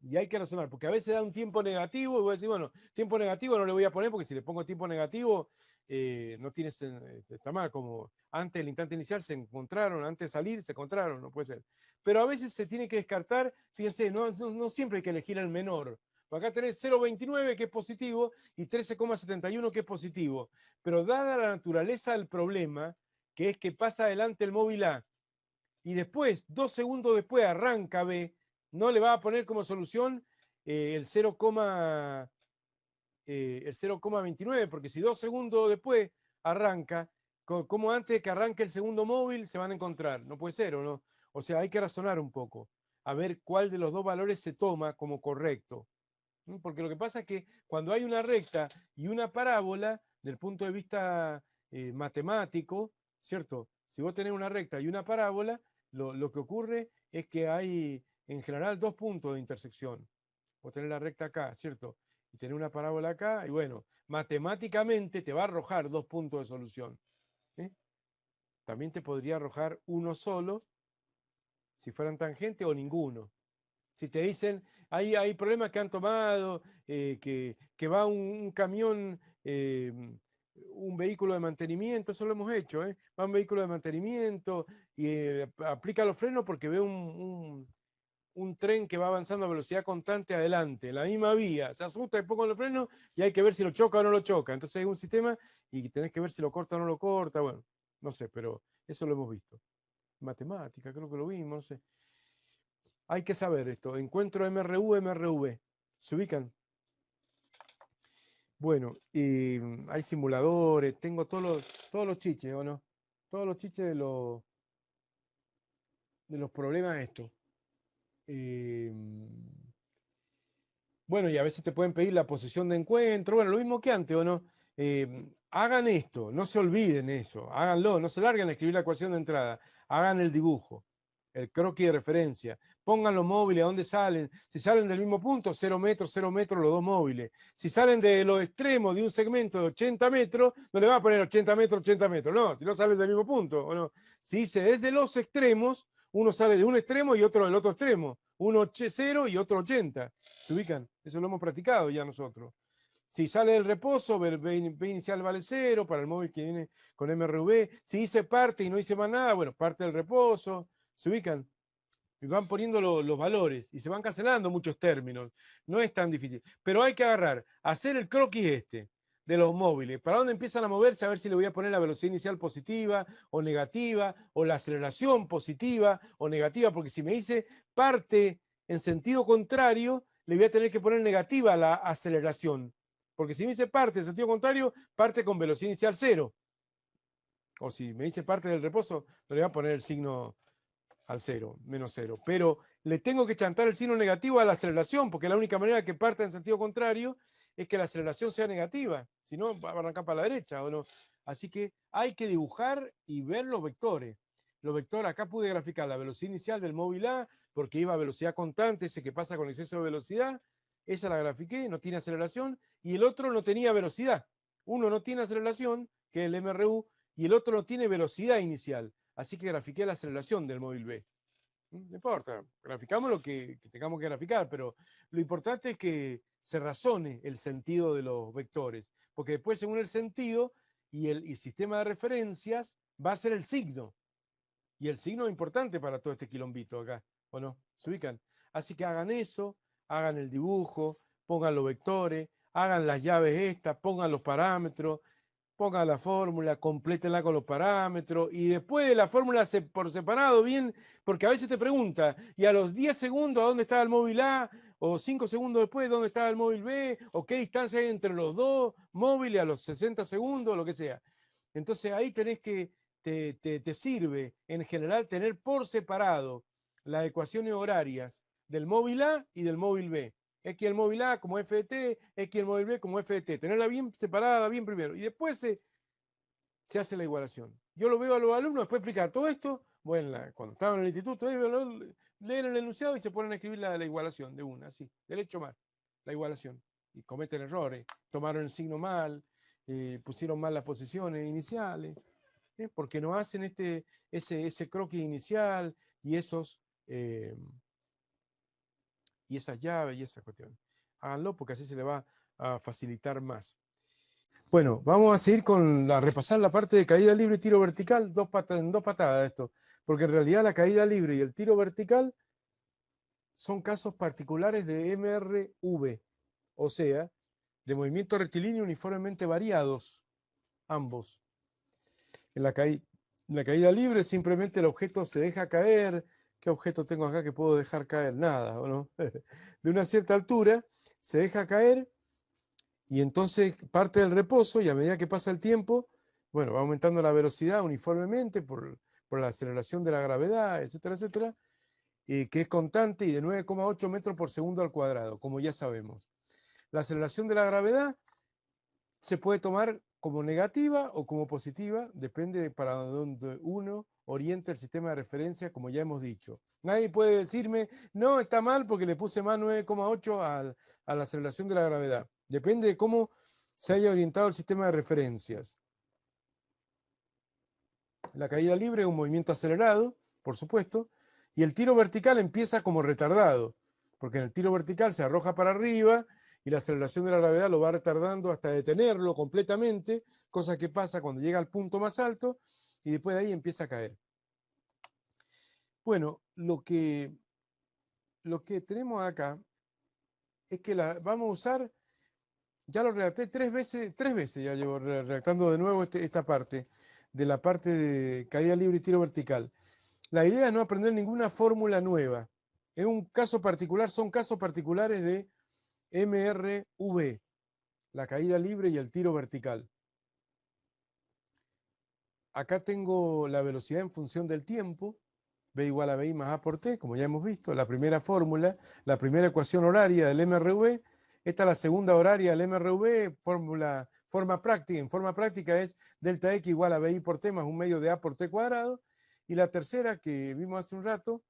porque a veces da un tiempo negativo y voy a decir, bueno, tiempo negativo no le voy a poner porque si le pongo tiempo negativo, no tiene, está mal, como antes del instante inicial se encontraron, antes de salir se encontraron, no puede ser. Pero a veces se tiene que descartar, fíjense, no siempre hay que elegir el menor. Acá tenés 0,29 que es positivo y 13,71 que es positivo. Pero dada la naturaleza del problema, que es que pasa adelante el móvil A y después, 2 segundos después, arranca B, no le va a poner como solución el 0,29, porque si 2 segundos después arranca, como antes de que arranque el segundo móvil, se van a encontrar. No puede ser, ¿o no? O sea, hay que razonar un poco, a ver cuál de los dos valores se toma como correcto. Porque lo que pasa es que cuando hay una recta y una parábola, del punto de vista matemático, ¿cierto? Si vos tenés una recta y una parábola, lo que ocurre es que hay en general dos puntos de intersección. Vos tenés la recta acá, ¿cierto? Y tenés una parábola acá, y bueno, matemáticamente te va a arrojar dos puntos de solución. También te podría arrojar uno solo, si fueran tangentes, o ninguno. Si te dicen, hay problemas que han tomado, que va un camión, un vehículo de mantenimiento, eso lo hemos hecho, va un vehículo de mantenimiento y aplica los frenos porque ve un tren que va avanzando a velocidad constante adelante, en la misma vía, se asusta y pongo los frenos y hay que ver si lo choca o no lo choca. Entonces hay un sistema y tenés que ver si lo corta o no lo corta, bueno, no sé, pero eso lo hemos visto. Matemática, creo que lo vimos, no sé. Hay que saber esto. Encuentro MRU, MRV. ¿Se ubican? Bueno, hay simuladores, tengo todos los chiches, ¿o no? Todos los chiches de los problemas estos. Bueno, y a veces te pueden pedir la posición de encuentro, bueno, lo mismo que antes, ¿o no? Hagan esto, no se olviden eso, háganlo, no se larguen a escribir la ecuación de entrada, hagan el dibujo, el croquis de referencia, pongan los móviles a dónde salen, si salen del mismo punto, 0 metros los dos móviles, si salen de los extremos de un segmento de 80 metros, no le va a poner 80 metros, no, si no salen del mismo punto, ¿o no? Si dice desde los extremos, uno sale de un extremo y otro del otro extremo, uno 0 y otro 80, ¿se ubican? Eso lo hemos practicado ya nosotros. Si sale del reposo, B inicial vale 0 para el móvil que viene con MRV. Si dice parte y no dice más nada, bueno, parte del reposo. ¿Se ubican? Y van poniendo los valores y se van cancelando muchos términos. No es tan difícil. Pero hay que agarrar, hacer el croquis de los móviles. ¿Para dónde empiezan a moverse? A ver si le voy a poner la velocidad inicial positiva o negativa, o la aceleración positiva o negativa, porque si me dice parte en sentido contrario, le voy a tener que poner negativa la aceleración. Porque si me dice parte en sentido contrario, parte con velocidad inicial 0. O si me dice parte del reposo, le voy a poner el signo al 0, menos 0. Pero le tengo que chantar el signo negativo a la aceleración, porque la única manera que parta en sentido contrario es que la aceleración sea negativa. Si no, va a arrancar para la derecha, ¿o no? Así que hay que dibujar y ver los vectores. Los vectores, acá pude graficar la velocidad inicial del móvil A, porque iba a velocidad constante, ese que pasa con exceso de velocidad. Esa la grafiqué, no tiene aceleración, y el otro no tenía velocidad. Uno no tiene aceleración, que es el MRU, y el otro no tiene velocidad inicial. Así que grafiqué la aceleración del móvil B. No importa, graficamos lo que tengamos que graficar, pero lo importante es que se razone el sentido de los vectores, porque después según el sentido y el sistema de referencias va a ser el signo. Y el signo es importante para todo este quilombito acá, ¿o no? ¿Se ubican? Así que hagan eso, hagan el dibujo, pongan los vectores, hagan las llaves estas, pongan los parámetros, pongan la fórmula, complétenla con los parámetros y después de la fórmula por separado, bien, porque a veces te pregunta, y a los 10 segundos, ¿a dónde estaba el móvil A? O 5 segundos después, ¿dónde estaba el móvil B? ¿O qué distancia hay entre los dos móviles a los 60 segundos? Lo que sea. Entonces ahí tenés que, te sirve en general tener por separado las ecuaciones horarias del móvil A y del móvil B. X el móvil A como FT, X el móvil B como FT. Tenerla bien separada, bien primero. Y después se hace la igualación. Yo lo veo a los alumnos después de explicar todo esto. Bueno, cuando estaban en el instituto, leen el enunciado y se ponen a escribir la igualación de una, así, derecho mal, la igualación. Y cometen errores, tomaron el signo mal, pusieron mal las posiciones iniciales, porque no hacen ese croquis inicial y esas llaves y esas cuestiones. Háganlo porque así se le va a facilitar más. Bueno, vamos a seguir repasar la parte de caída libre y tiro vertical, en dos patadas esto, porque en realidad la caída libre y el tiro vertical son casos particulares de MRV, o sea, de movimiento rectilíneo uniformemente variados, ambos. En la caída libre simplemente el objeto se deja caer. ¿Qué objeto tengo acá que puedo dejar caer? Nada, ¿o no? De una cierta altura se deja caer y entonces parte del reposo y a medida que pasa el tiempo, bueno, va aumentando la velocidad uniformemente por la aceleración de la gravedad, etcétera, etcétera, que es constante y de 9,8 metros por segundo al cuadrado, como ya sabemos. La aceleración de la gravedad se puede tomar como negativa o como positiva, depende de para donde uno orienta el sistema de referencia, como ya hemos dicho. Nadie puede decirme, no, está mal porque le puse más 9,8 a la aceleración de la gravedad. Depende de cómo se haya orientado el sistema de referencias. La caída libre es un movimiento acelerado, por supuesto, y el tiro vertical empieza como retardado, porque en el tiro vertical se arroja para arriba y la aceleración de la gravedad lo va retardando hasta detenerlo completamente, cosa que pasa cuando llega al punto más alto y después de ahí empieza a caer. Bueno, lo que tenemos acá es que vamos a usar, ya lo redacté tres veces ya llevo redactando de nuevo esta parte, de la parte de caída libre y tiro vertical. La idea es no aprender ninguna fórmula nueva. En un caso particular, son casos particulares de MRV, la caída libre y el tiro vertical. Acá tengo la velocidad en función del tiempo, B igual a BI más A por T, como ya hemos visto, la primera fórmula, la primera ecuación horaria del MRV, Esta es la segunda horaria del MRV, forma práctica. En forma práctica es delta X igual a BI por T más un medio de A por T cuadrado. Y la tercera que vimos hace un rato,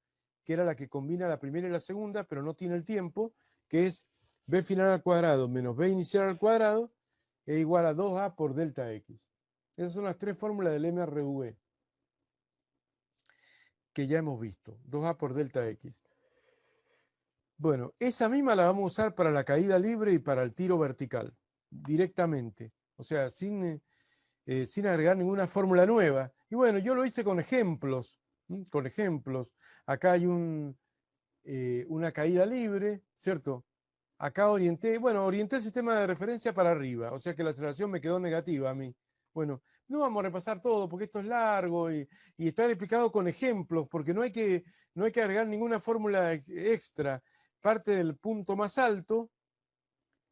que era la que combina la primera y la segunda, pero no tiene el tiempo, que es B final al cuadrado menos B inicial al cuadrado es igual a 2A por delta X. Esas son las tres fórmulas del MRV que ya hemos visto. 2A por delta X. Bueno, esa misma la vamos a usar para la caída libre y para el tiro vertical, directamente. O sea, sin agregar ninguna fórmula nueva. Y bueno, yo lo hice con ejemplos. Con ejemplos. Acá hay una caída libre, ¿cierto? Acá orienté el sistema de referencia para arriba, o sea que la aceleración me quedó negativa a mí. Bueno, no vamos a repasar todo porque esto es largo y está explicado con ejemplos, porque no hay que agregar ninguna fórmula extra. Parte del punto más alto,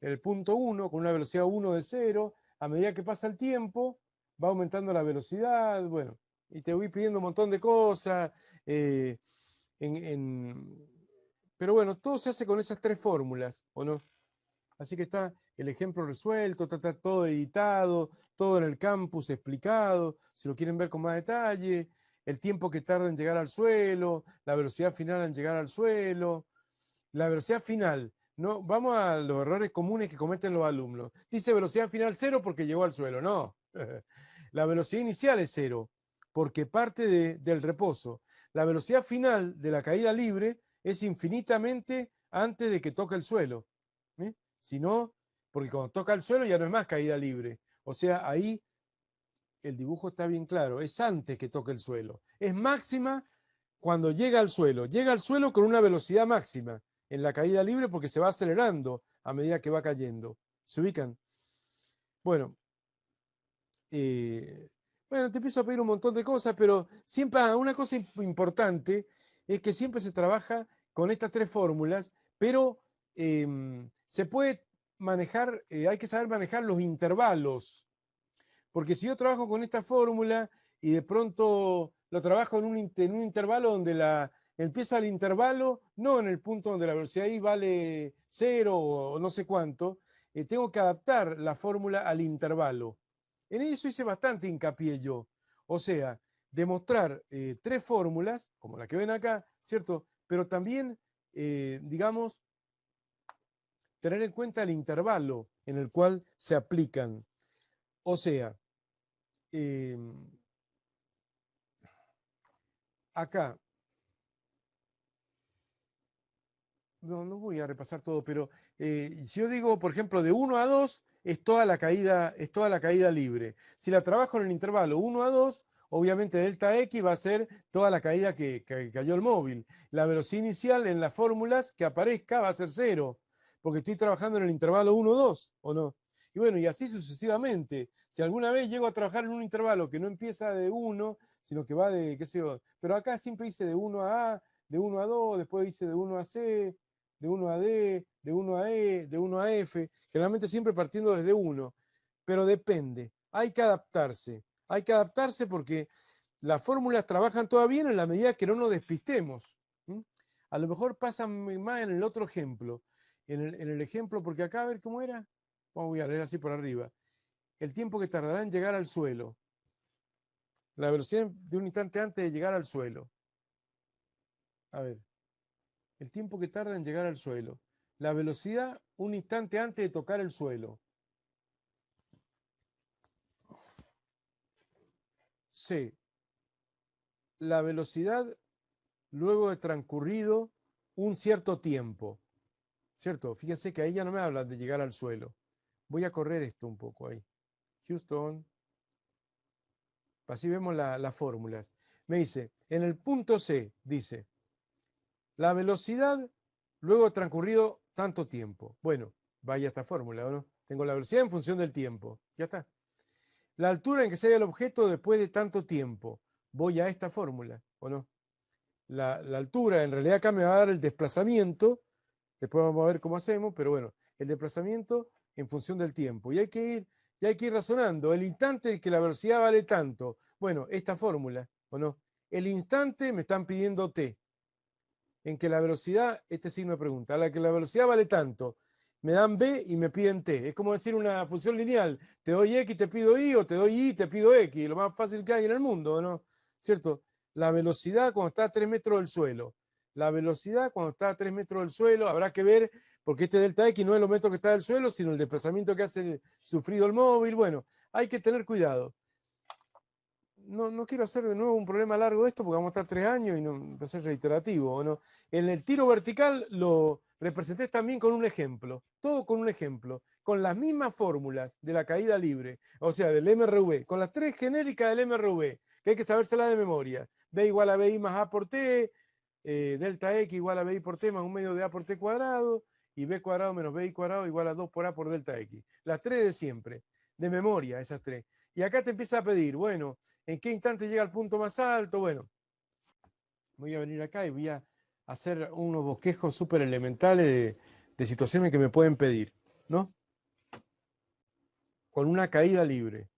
el punto 1, con una velocidad 1 de 0, a medida que pasa el tiempo, va aumentando la velocidad, bueno, y te voy pidiendo un montón de cosas. Pero bueno, todo se hace con esas tres fórmulas, ¿o no? Así que está el ejemplo resuelto, está todo editado, todo en el campus explicado, si lo quieren ver con más detalle, el tiempo que tarda en llegar al suelo, la velocidad final en llegar al suelo, la velocidad final. No, vamos a los errores comunes que cometen los alumnos. Dice velocidad final 0 porque llegó al suelo. No, la velocidad inicial es 0 porque parte del reposo. La velocidad final de la caída libre es infinitamente antes de que toque el suelo. Si no, porque cuando toca el suelo ya no es más caída libre. O sea, ahí el dibujo está bien claro, es antes que toque el suelo. Es máxima cuando llega al suelo. Llega al suelo con una velocidad máxima en la caída libre porque se va acelerando a medida que va cayendo. ¿Se ubican? Bueno, te empiezo a pedir un montón de cosas, pero siempre una cosa importante es que siempre se trabaja con estas tres fórmulas, pero se puede manejar, hay que saber manejar los intervalos, porque si yo trabajo con esta fórmula y de pronto lo trabajo en un intervalo donde empieza el intervalo, no en el punto donde la velocidad I vale 0 o no sé cuánto, tengo que adaptar la fórmula al intervalo. En eso hice bastante hincapié yo. O sea, demostrar tres fórmulas, como la que ven acá, ¿cierto? Pero también, digamos, tener en cuenta el intervalo en el cual se aplican. O sea, acá, no voy a repasar todo, pero yo digo, por ejemplo, de 1 a 2 es toda la caída libre. Si la trabajo en el intervalo 1 a 2, obviamente delta X va a ser toda la caída que cayó el móvil. La velocidad inicial en las fórmulas que aparezca va a ser 0, porque estoy trabajando en el intervalo 1 2, ¿o no? Y bueno, y así sucesivamente. Si alguna vez llego a trabajar en un intervalo que no empieza de 1, sino que va de, qué sé yo, pero acá siempre hice de 1 a A, de 1 a 2, después hice de 1 a C, de 1 a D, de 1 a E, de 1 a F, generalmente siempre partiendo desde 1, pero depende, hay que adaptarse porque las fórmulas trabajan todas bien en la medida que no nos despistemos. A lo mejor pasan más en el otro ejemplo, en el ejemplo, porque acá a ver cómo era, voy a leer así por arriba, el tiempo que tardará en llegar al suelo, la velocidad de un instante antes de llegar al suelo. A ver, el tiempo que tarda en llegar al suelo, la velocidad un instante antes de tocar el suelo. C, la velocidad luego de transcurrido un cierto tiempo. ¿Cierto? Fíjense que ahí ya no me hablan de llegar al suelo. Voy a correr esto un poco ahí. Houston. Así vemos las fórmulas. Me dice, en el punto C, dice, la velocidad luego de transcurrido tanto tiempo. Bueno, vaya esta fórmula, ¿no? Tengo la velocidad en función del tiempo. Ya está. La altura en que se halla el objeto después de tanto tiempo. Voy a esta fórmula, ¿o no? La altura, en realidad acá me va a dar el desplazamiento. Después vamos a ver cómo hacemos, pero bueno, el desplazamiento en función del tiempo. Y hay que ir razonando. El instante en que la velocidad vale tanto. Bueno, esta fórmula, ¿o no? El instante me están pidiendo t. En que la velocidad, este signo de pregunta, a la que la velocidad vale tanto. me dan B y me piden T. Es como decir una función lineal. Te doy X, te pido Y, o te doy Y, te pido X. Lo más fácil que hay en el mundo, ¿no? ¿Cierto? La velocidad cuando está a 3 metros del suelo. La velocidad cuando está a 3 metros del suelo, habrá que ver, porque este delta X no es los metros que está del suelo, sino el desplazamiento que hace sufrido el móvil. Bueno, hay que tener cuidado. No quiero hacer de nuevo un problema largo de esto porque vamos a estar 3 años y no va a ser reiterativo, ¿no? En el tiro vertical lo representé también con un ejemplo, todo con un ejemplo, con las mismas fórmulas de la caída libre, o sea, del MRV, con las 3 genéricas del MRV, que hay que sabérsela de memoria. B igual a BI más A por T, delta X igual a BI por T más un medio de A por T cuadrado, y B cuadrado menos BI cuadrado igual a 2 por A por delta X. Las 3 de siempre, de memoria, esas 3. Y acá te empieza a pedir, bueno, ¿en qué instante llega al punto más alto? Bueno, voy a venir acá y voy a hacer unos bosquejos súper elementales de situaciones que me pueden pedir, ¿no? Con una caída libre.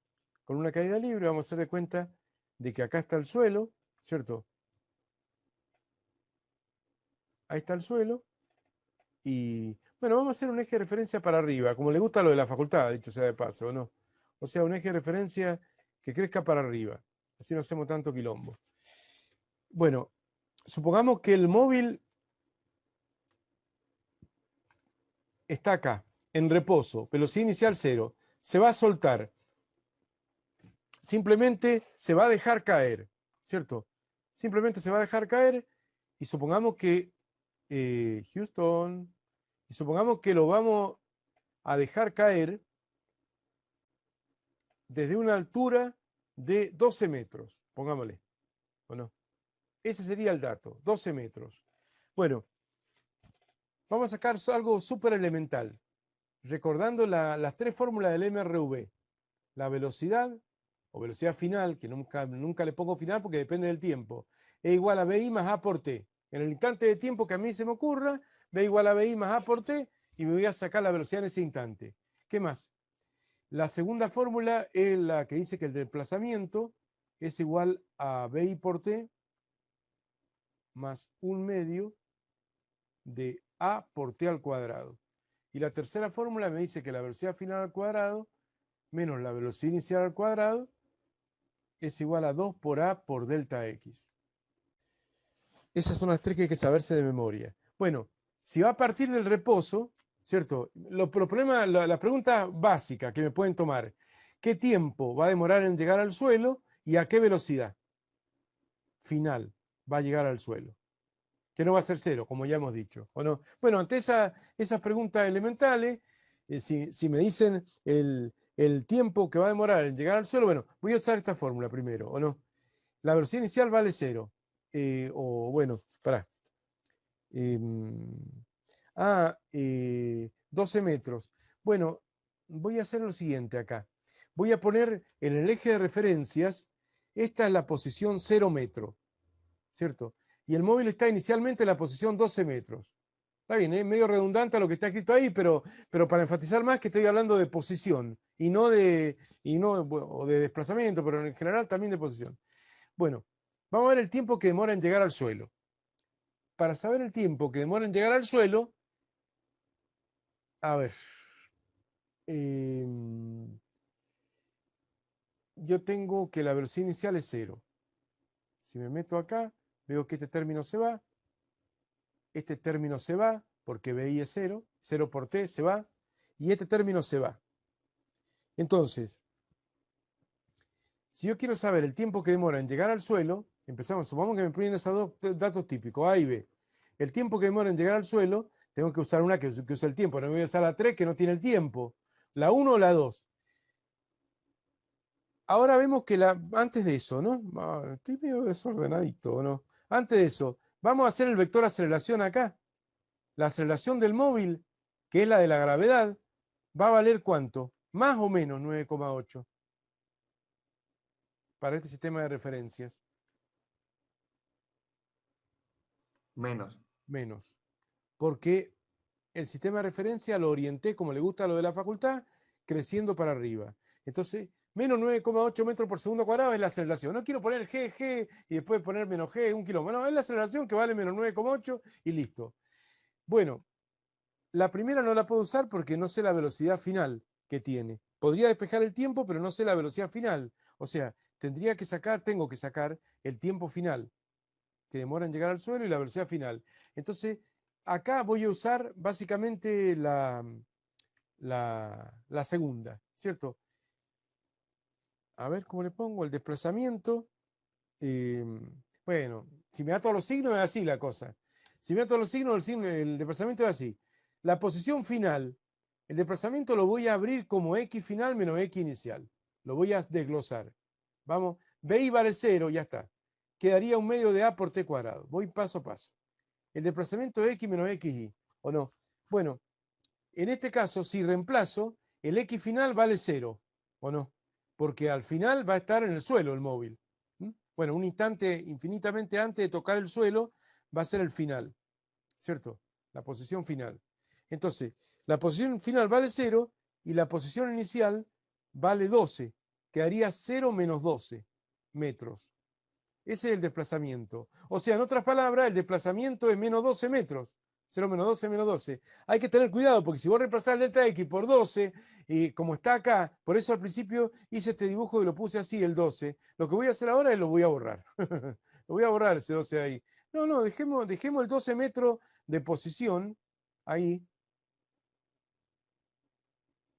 Con una caída libre vamos a hacer de cuenta de que acá está el suelo, ¿cierto? Ahí está el suelo. Y bueno, vamos a hacer un eje de referencia para arriba, como le gusta lo de la facultad, dicho sea de paso, ¿no? O sea, un eje de referencia que crezca para arriba. Así no hacemos tanto quilombo. Bueno, supongamos que el móvil está acá, en reposo, velocidad inicial 0. Se va a soltar. Simplemente se va a dejar caer, ¿cierto? Simplemente se va a dejar caer y supongamos que Houston, y supongamos que lo vamos a dejar caer desde una altura de 12 metros, pongámosle, ¿o no? Ese sería el dato, 12 metros. Bueno, vamos a sacar algo súper elemental, recordando las 3 fórmulas del MRV. La velocidad, o velocidad final, que nunca le pongo final porque depende del tiempo, es igual a BI más A por T. En el instante de tiempo que a mí se me ocurra, B igual a BI más A por T, y me voy a sacar la velocidad en ese instante. ¿Qué más? La segunda fórmula es la que dice que el desplazamiento es igual a BI por T más 1/2 de A por T al cuadrado. Y la tercera fórmula me dice que la velocidad final al cuadrado menos la velocidad inicial al cuadrado es igual a 2 por A por delta X. Esas son las 3 que hay que saberse de memoria. Bueno, si va a partir del reposo, ¿cierto? Los problemas, la pregunta básica que me pueden tomar, ¿qué tiempo va a demorar en llegar al suelo y a qué velocidad final va a llegar al suelo? Que no va a ser 0, como ya hemos dicho, ¿o no? Bueno, ante esas preguntas elementales, si me dicen el tiempo que va a demorar en llegar al suelo, bueno, voy a usar esta fórmula primero, ¿o no? La velocidad inicial vale 0. O bueno, pará. 12 metros. Bueno, voy a hacer lo siguiente acá. Voy a poner en el eje de referencias, esta es la posición 0 metro, ¿cierto? Y el móvil está inicialmente en la posición 12 metros. Está bien, es medio redundante a lo que está escrito ahí, pero para enfatizar más que estoy hablando de posición y no o de desplazamiento, pero en general también de posición. Bueno, vamos a ver el tiempo que demora en llegar al suelo. Para saber el tiempo que demora en llegar al suelo, a ver, yo tengo que la velocidad inicial es 0. Si me meto acá, veo que este término se va, este término se va, porque BI es 0, 0 por T se va, y este término se va. Entonces, si yo quiero saber el tiempo que demora en llegar al suelo, empezamos, supongamos que me ponen esos 2 datos típicos, A y B. El tiempo que demora en llegar al suelo, tengo que usar una que use el tiempo, no voy a usar la 3 que no tiene el tiempo, la 1 o la 2. Ahora vemos que antes de eso, ¿no? Estoy medio desordenadito, ¿no? Antes de eso, vamos a hacer el vector aceleración acá. La aceleración del móvil, que es la de la gravedad, va a valer ¿cuánto? Más o menos 9,8 para este sistema de referencias. Menos. Menos. Porque el sistema de referencia lo orienté, como le gusta a lo de la facultad, creciendo para arriba. Entonces, menos 9,8 metros por segundo cuadrado es la aceleración. No quiero poner G y después poner menos G, 1 kilómetro. No, es la aceleración que vale menos 9,8 y listo. Bueno, La primera no la puedo usar porque no sé la velocidad final que tiene. Podría despejar el tiempo, pero no sé la velocidad final. O sea, tengo que sacar el tiempo final, que demora en llegar al suelo, y la velocidad final. Entonces, acá voy a usar básicamente la segunda, ¿cierto? A ver cómo le pongo el desplazamiento. Eh, bueno, si me da todos los signos es así la cosa. Si me da todos los signos, el desplazamiento es así. La posición final, el desplazamiento lo voy a abrir como x final menos x inicial. Lo voy a desglosar. Vamos, BI vale 0, ya está. Quedaría un medio de A por T cuadrado. Voy paso a paso. El desplazamiento es x menos xy, ¿o no? Bueno, en este caso, si reemplazo, el x final vale 0, ¿o no? Porque al final va a estar en el suelo el móvil. Bueno, un instante infinitamente antes de tocar el suelo va a ser el final, ¿cierto? La posición final. Entonces, la posición final vale 0 y la posición inicial vale 12. Quedaría 0 menos 12 metros. Ese es el desplazamiento. O sea, en otras palabras, el desplazamiento es menos 12 metros. 0 menos 12 menos 12. Hay que tener cuidado porque si vos reemplazás el delta X por 12, y como está acá, por eso al principio hice este dibujo y lo puse así, el 12. Lo que voy a hacer ahora es lo voy a borrar. Lo voy a borrar ese 12 ahí. No, dejemos el 12 metros de posición ahí,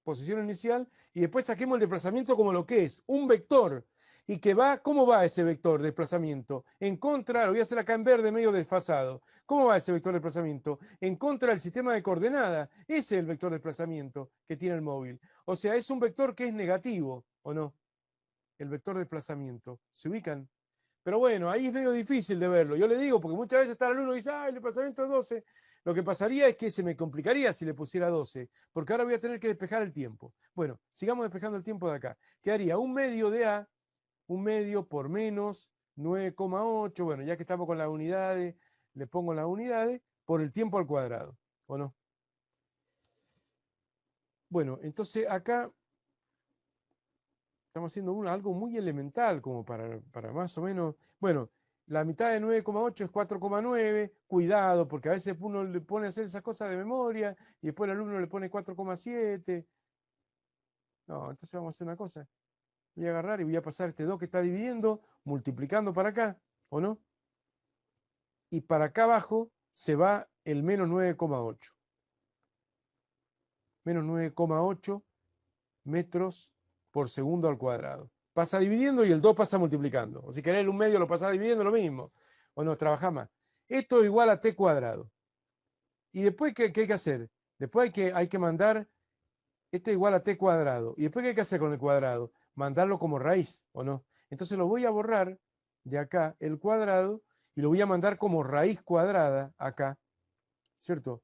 posición inicial, y después saquemos el desplazamiento como lo que es, un vector. Y que va, ¿cómo va ese vector de desplazamiento? En contra, lo voy a hacer acá en verde medio desfasado. ¿Cómo va ese vector de desplazamiento? En contra del sistema de coordenadas. Ese es el vector de desplazamiento que tiene el móvil. O sea, es un vector que es negativo, ¿o no? El vector de desplazamiento. ¿Se ubican? Pero bueno, ahí es medio difícil de verlo. Yo le digo, porque muchas veces está el alumno y dice, el desplazamiento es 12. Lo que pasaría es que se me complicaría si le pusiera 12, porque ahora voy a tener que despejar el tiempo. Bueno, sigamos despejando el tiempo de acá. Quedaría un medio de A, un medio por menos 9,8. Bueno, ya que estamos con las unidades, le pongo las unidades por el tiempo al cuadrado, ¿o no? Bueno, entonces acá estamos haciendo algo muy elemental como para más o menos, bueno, la mitad de 9,8 es 4,9. Cuidado, porque a veces uno le pone a hacer esas cosas de memoria y después el alumno le pone 4,7. No, entonces vamos a hacer una cosa. Voy a agarrar y voy a pasar este 2 que está dividiendo, multiplicando para acá, ¿o no? Y para acá abajo se va el menos 9,8. Menos 9,8 metros por segundo al cuadrado. Pasa dividiendo y el 2 pasa multiplicando. O si querés un medio lo pasás dividiendo, lo mismo. O no, trabaja más. Esto es igual a t cuadrado. Y después, ¿qué hay que hacer? Después hay que mandar, este es igual a t cuadrado. Y después, ¿qué hay que hacer con el cuadrado? Mandarlo como raíz, ¿o no? Entonces lo voy a borrar de acá, el cuadrado, y lo voy a mandar como raíz cuadrada acá, ¿cierto?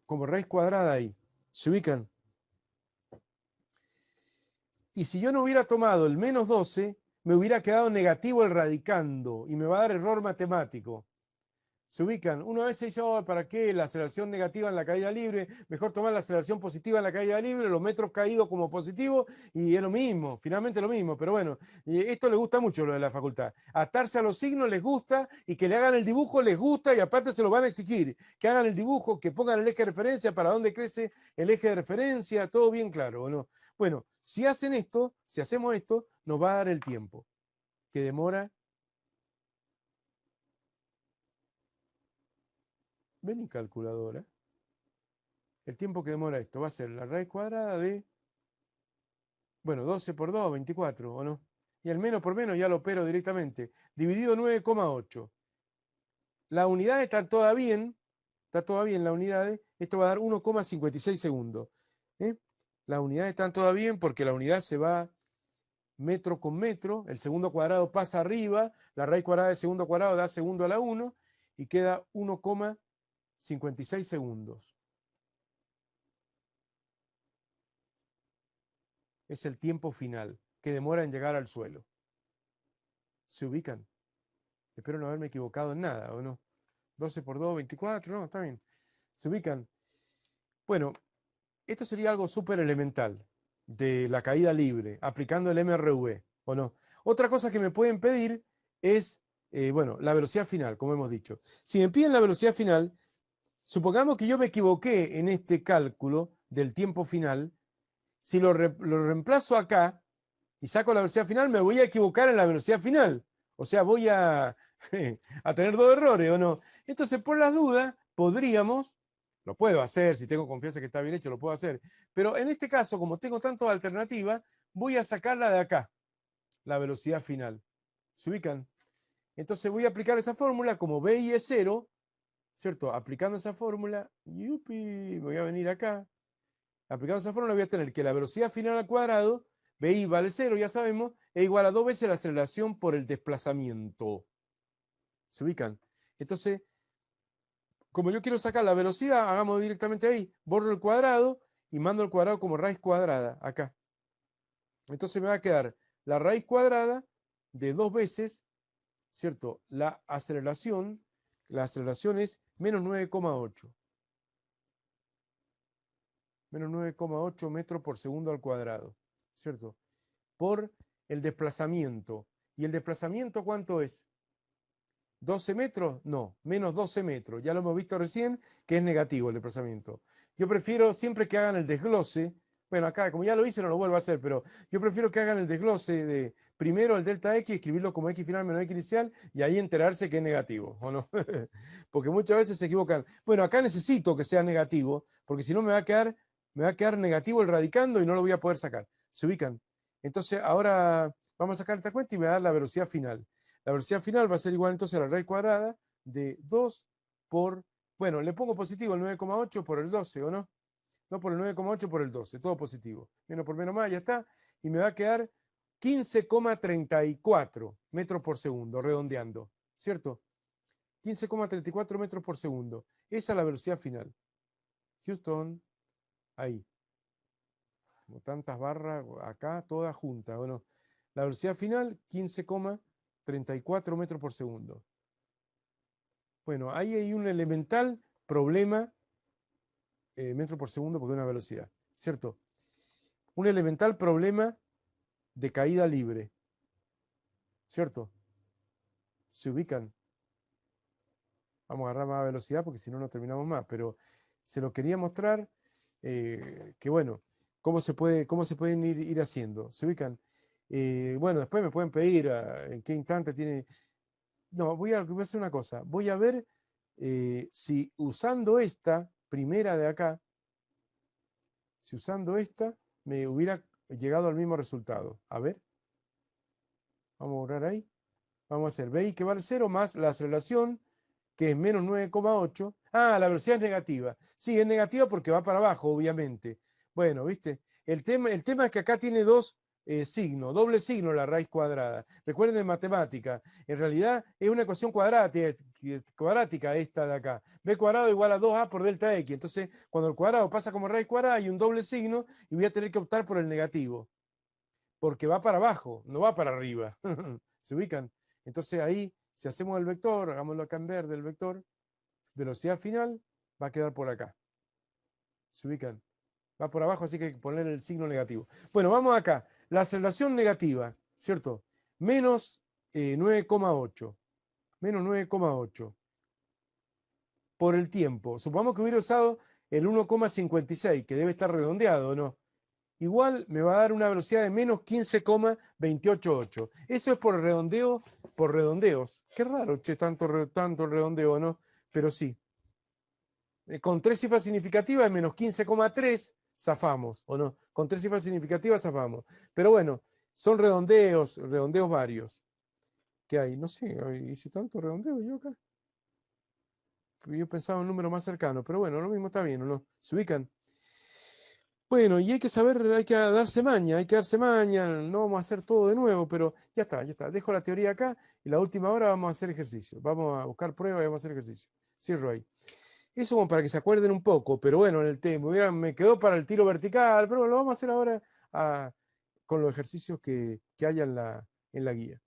Como raíz cuadrada ahí. ¿Se ubican? Y si yo no hubiera tomado el menos 12, me hubiera quedado negativo el radicando y me va a dar error matemático. ¿Se ubican? Uno a veces dice, ¿para qué la aceleración negativa en la caída libre? Mejor tomar la aceleración positiva en la caída libre, los metros caídos como positivo, y es lo mismo, finalmente lo mismo. Pero bueno, esto les gusta mucho lo de la facultad. Atarse a los signos les gusta, y que le hagan el dibujo les gusta, y aparte se lo van a exigir. Que hagan el dibujo, que pongan el eje de referencia, para dónde crece el eje de referencia, todo bien claro, ¿o no? Bueno, si hacen esto, si hacemos esto, nos va a dar el tiempo, que demora. Ven calculadora. El tiempo que demora esto va a ser la raíz cuadrada de, bueno, 12 por 2, 24, ¿o no? Y el menos por menos ya lo opero directamente. Dividido 9,8. Las unidades están todas bien. Está toda bien la unidad. Esto va a dar 1,56 segundos. Las unidades están todas bien porque la unidad se va metro con metro. El segundo cuadrado pasa arriba. La raíz cuadrada del segundo cuadrado da segundo a la 1. Y queda 1,56 segundos. Es el tiempo final que demora en llegar al suelo. ¿Se ubican? Espero no haberme equivocado en nada, ¿o no? 12 por 2, 24, no, está bien. ¿Se ubican? Bueno, esto sería algo súper elemental de la caída libre, aplicando el MRV, ¿o no? Otra cosa que me pueden pedir es bueno, la velocidad final, como hemos dicho. Si me piden la velocidad final, supongamos que yo me equivoqué en este cálculo del tiempo final. Si lo reemplazo acá y saco la velocidad final, me voy a equivocar en la velocidad final. O sea, voy a tener dos errores, ¿o no? Entonces, por las dudas, podríamos, lo puedo hacer, si tengo confianza que está bien hecho, lo puedo hacer. Pero en este caso, como tengo tantas alternativas, voy a sacarla de acá, la velocidad final. ¿Se ubican? Entonces voy a aplicar esa fórmula como BI es 0, ¿cierto? Aplicando esa fórmula, yupi, voy a venir acá. Aplicando esa fórmula voy a tener que la velocidad final al cuadrado, BI vale 0, ya sabemos, es igual a 2 veces la aceleración por el desplazamiento. ¿Se ubican? Entonces, como yo quiero sacar la velocidad, hagamos directamente ahí. Borro el cuadrado y mando el cuadrado como raíz cuadrada, acá. Entonces me va a quedar la raíz cuadrada de 2 veces, ¿cierto? La aceleración es menos 9,8. Menos 9,8 metros por segundo al cuadrado, ¿cierto? Por el desplazamiento. ¿Y el desplazamiento cuánto es? ¿12 metros? No, menos 12 metros. Ya lo hemos visto recién, que es negativo el desplazamiento. Yo prefiero siempre que hagan el desglose. Bueno, acá, como ya lo hice, no lo vuelvo a hacer, pero yo prefiero que hagan el desglose de primero el delta X, escribirlo como X final menos X inicial, y ahí enterarse que es negativo, ¿o no? Porque muchas veces se equivocan. Bueno, acá necesito que sea negativo, porque si no me va a quedar negativo el radicando y no lo voy a poder sacar. ¿Se ubican? Entonces, ahora vamos a sacar esta cuenta y me va a dar la velocidad final. La velocidad final va a ser igual entonces a la raíz cuadrada de 2 por, bueno, le pongo positivo el 9,8 por el 12, ¿o no? No por el 9,8 por el 12, todo positivo. Menos por menos más, ya está. Y me va a quedar 15,34 metros por segundo, redondeando, ¿cierto? 15,34 metros por segundo. Esa es la velocidad final. Houston, ahí. Como tantas barras acá, todas juntas, ¿o no? La velocidad final, 15,34 metros por segundo. Bueno, ahí hay un elemental problema, metro por segundo porque es una velocidad, ¿cierto? Un elemental problema de caída libre, ¿cierto? Se ubican. Vamos a agarrar más velocidad porque si no, no terminamos más, pero se lo quería mostrar que bueno, cómo se pueden ir haciendo. ¿Se ubican? Bueno, después me pueden pedir en qué instante tiene. No, voy a hacer una cosa. Voy a ver si usando esta primera de acá, si usando esta, me hubiera llegado al mismo resultado. A ver. Vamos a borrar ahí. Vamos a hacer BI que vale 0 más la aceleración, que es menos 9,8. Ah, la velocidad es negativa. Sí, es negativa porque va para abajo, obviamente. Bueno, ¿viste? El tema es que acá tiene dos signos, doble signo la raíz cuadrada. Recuerden en matemática, en realidad es una ecuación cuadrática esta de acá. B cuadrado igual a 2A por delta X. Entonces, cuando el cuadrado pasa como raíz cuadrada, hay un doble signo y voy a tener que optar por el negativo. Porque va para abajo, no va para arriba. ¿Se ubican? Entonces ahí, si hacemos el vector, hagámoslo acá en verde, el vector, velocidad final va a quedar por acá. ¿Se ubican? Va por abajo, así que hay que poner el signo negativo. Bueno, vamos acá. La aceleración negativa, ¿cierto? Menos 9,8. Menos 9,8. Por el tiempo. Supongamos que hubiera usado el 1,56, que debe estar redondeado, ¿no? Igual me va a dar una velocidad de menos 15,288. Eso es por redondeo, por redondeos. Qué raro, che, tanto redondeo, ¿no? Pero sí. Con tres cifras significativas, menos 15,3, zafamos, ¿o no? Con tres cifras significativas, zafamos. Pero bueno, son redondeos varios. ¿Qué hay? No sé, hice tanto redondeo yo acá. Yo pensaba en un número más cercano, pero bueno, lo mismo está bien, ¿o no? ¿Se ubican? Bueno, y hay que saber, hay que darse maña, no vamos a hacer todo de nuevo, pero ya está, ya está. Dejo la teoría acá y la última hora vamos a hacer ejercicio. Vamos a buscar pruebas y vamos a hacer ejercicio. Cierro ahí. Eso como para que se acuerden un poco, pero bueno, en el tema, me quedó para el tiro vertical, pero bueno, lo vamos a hacer ahora con los ejercicios que haya en la guía.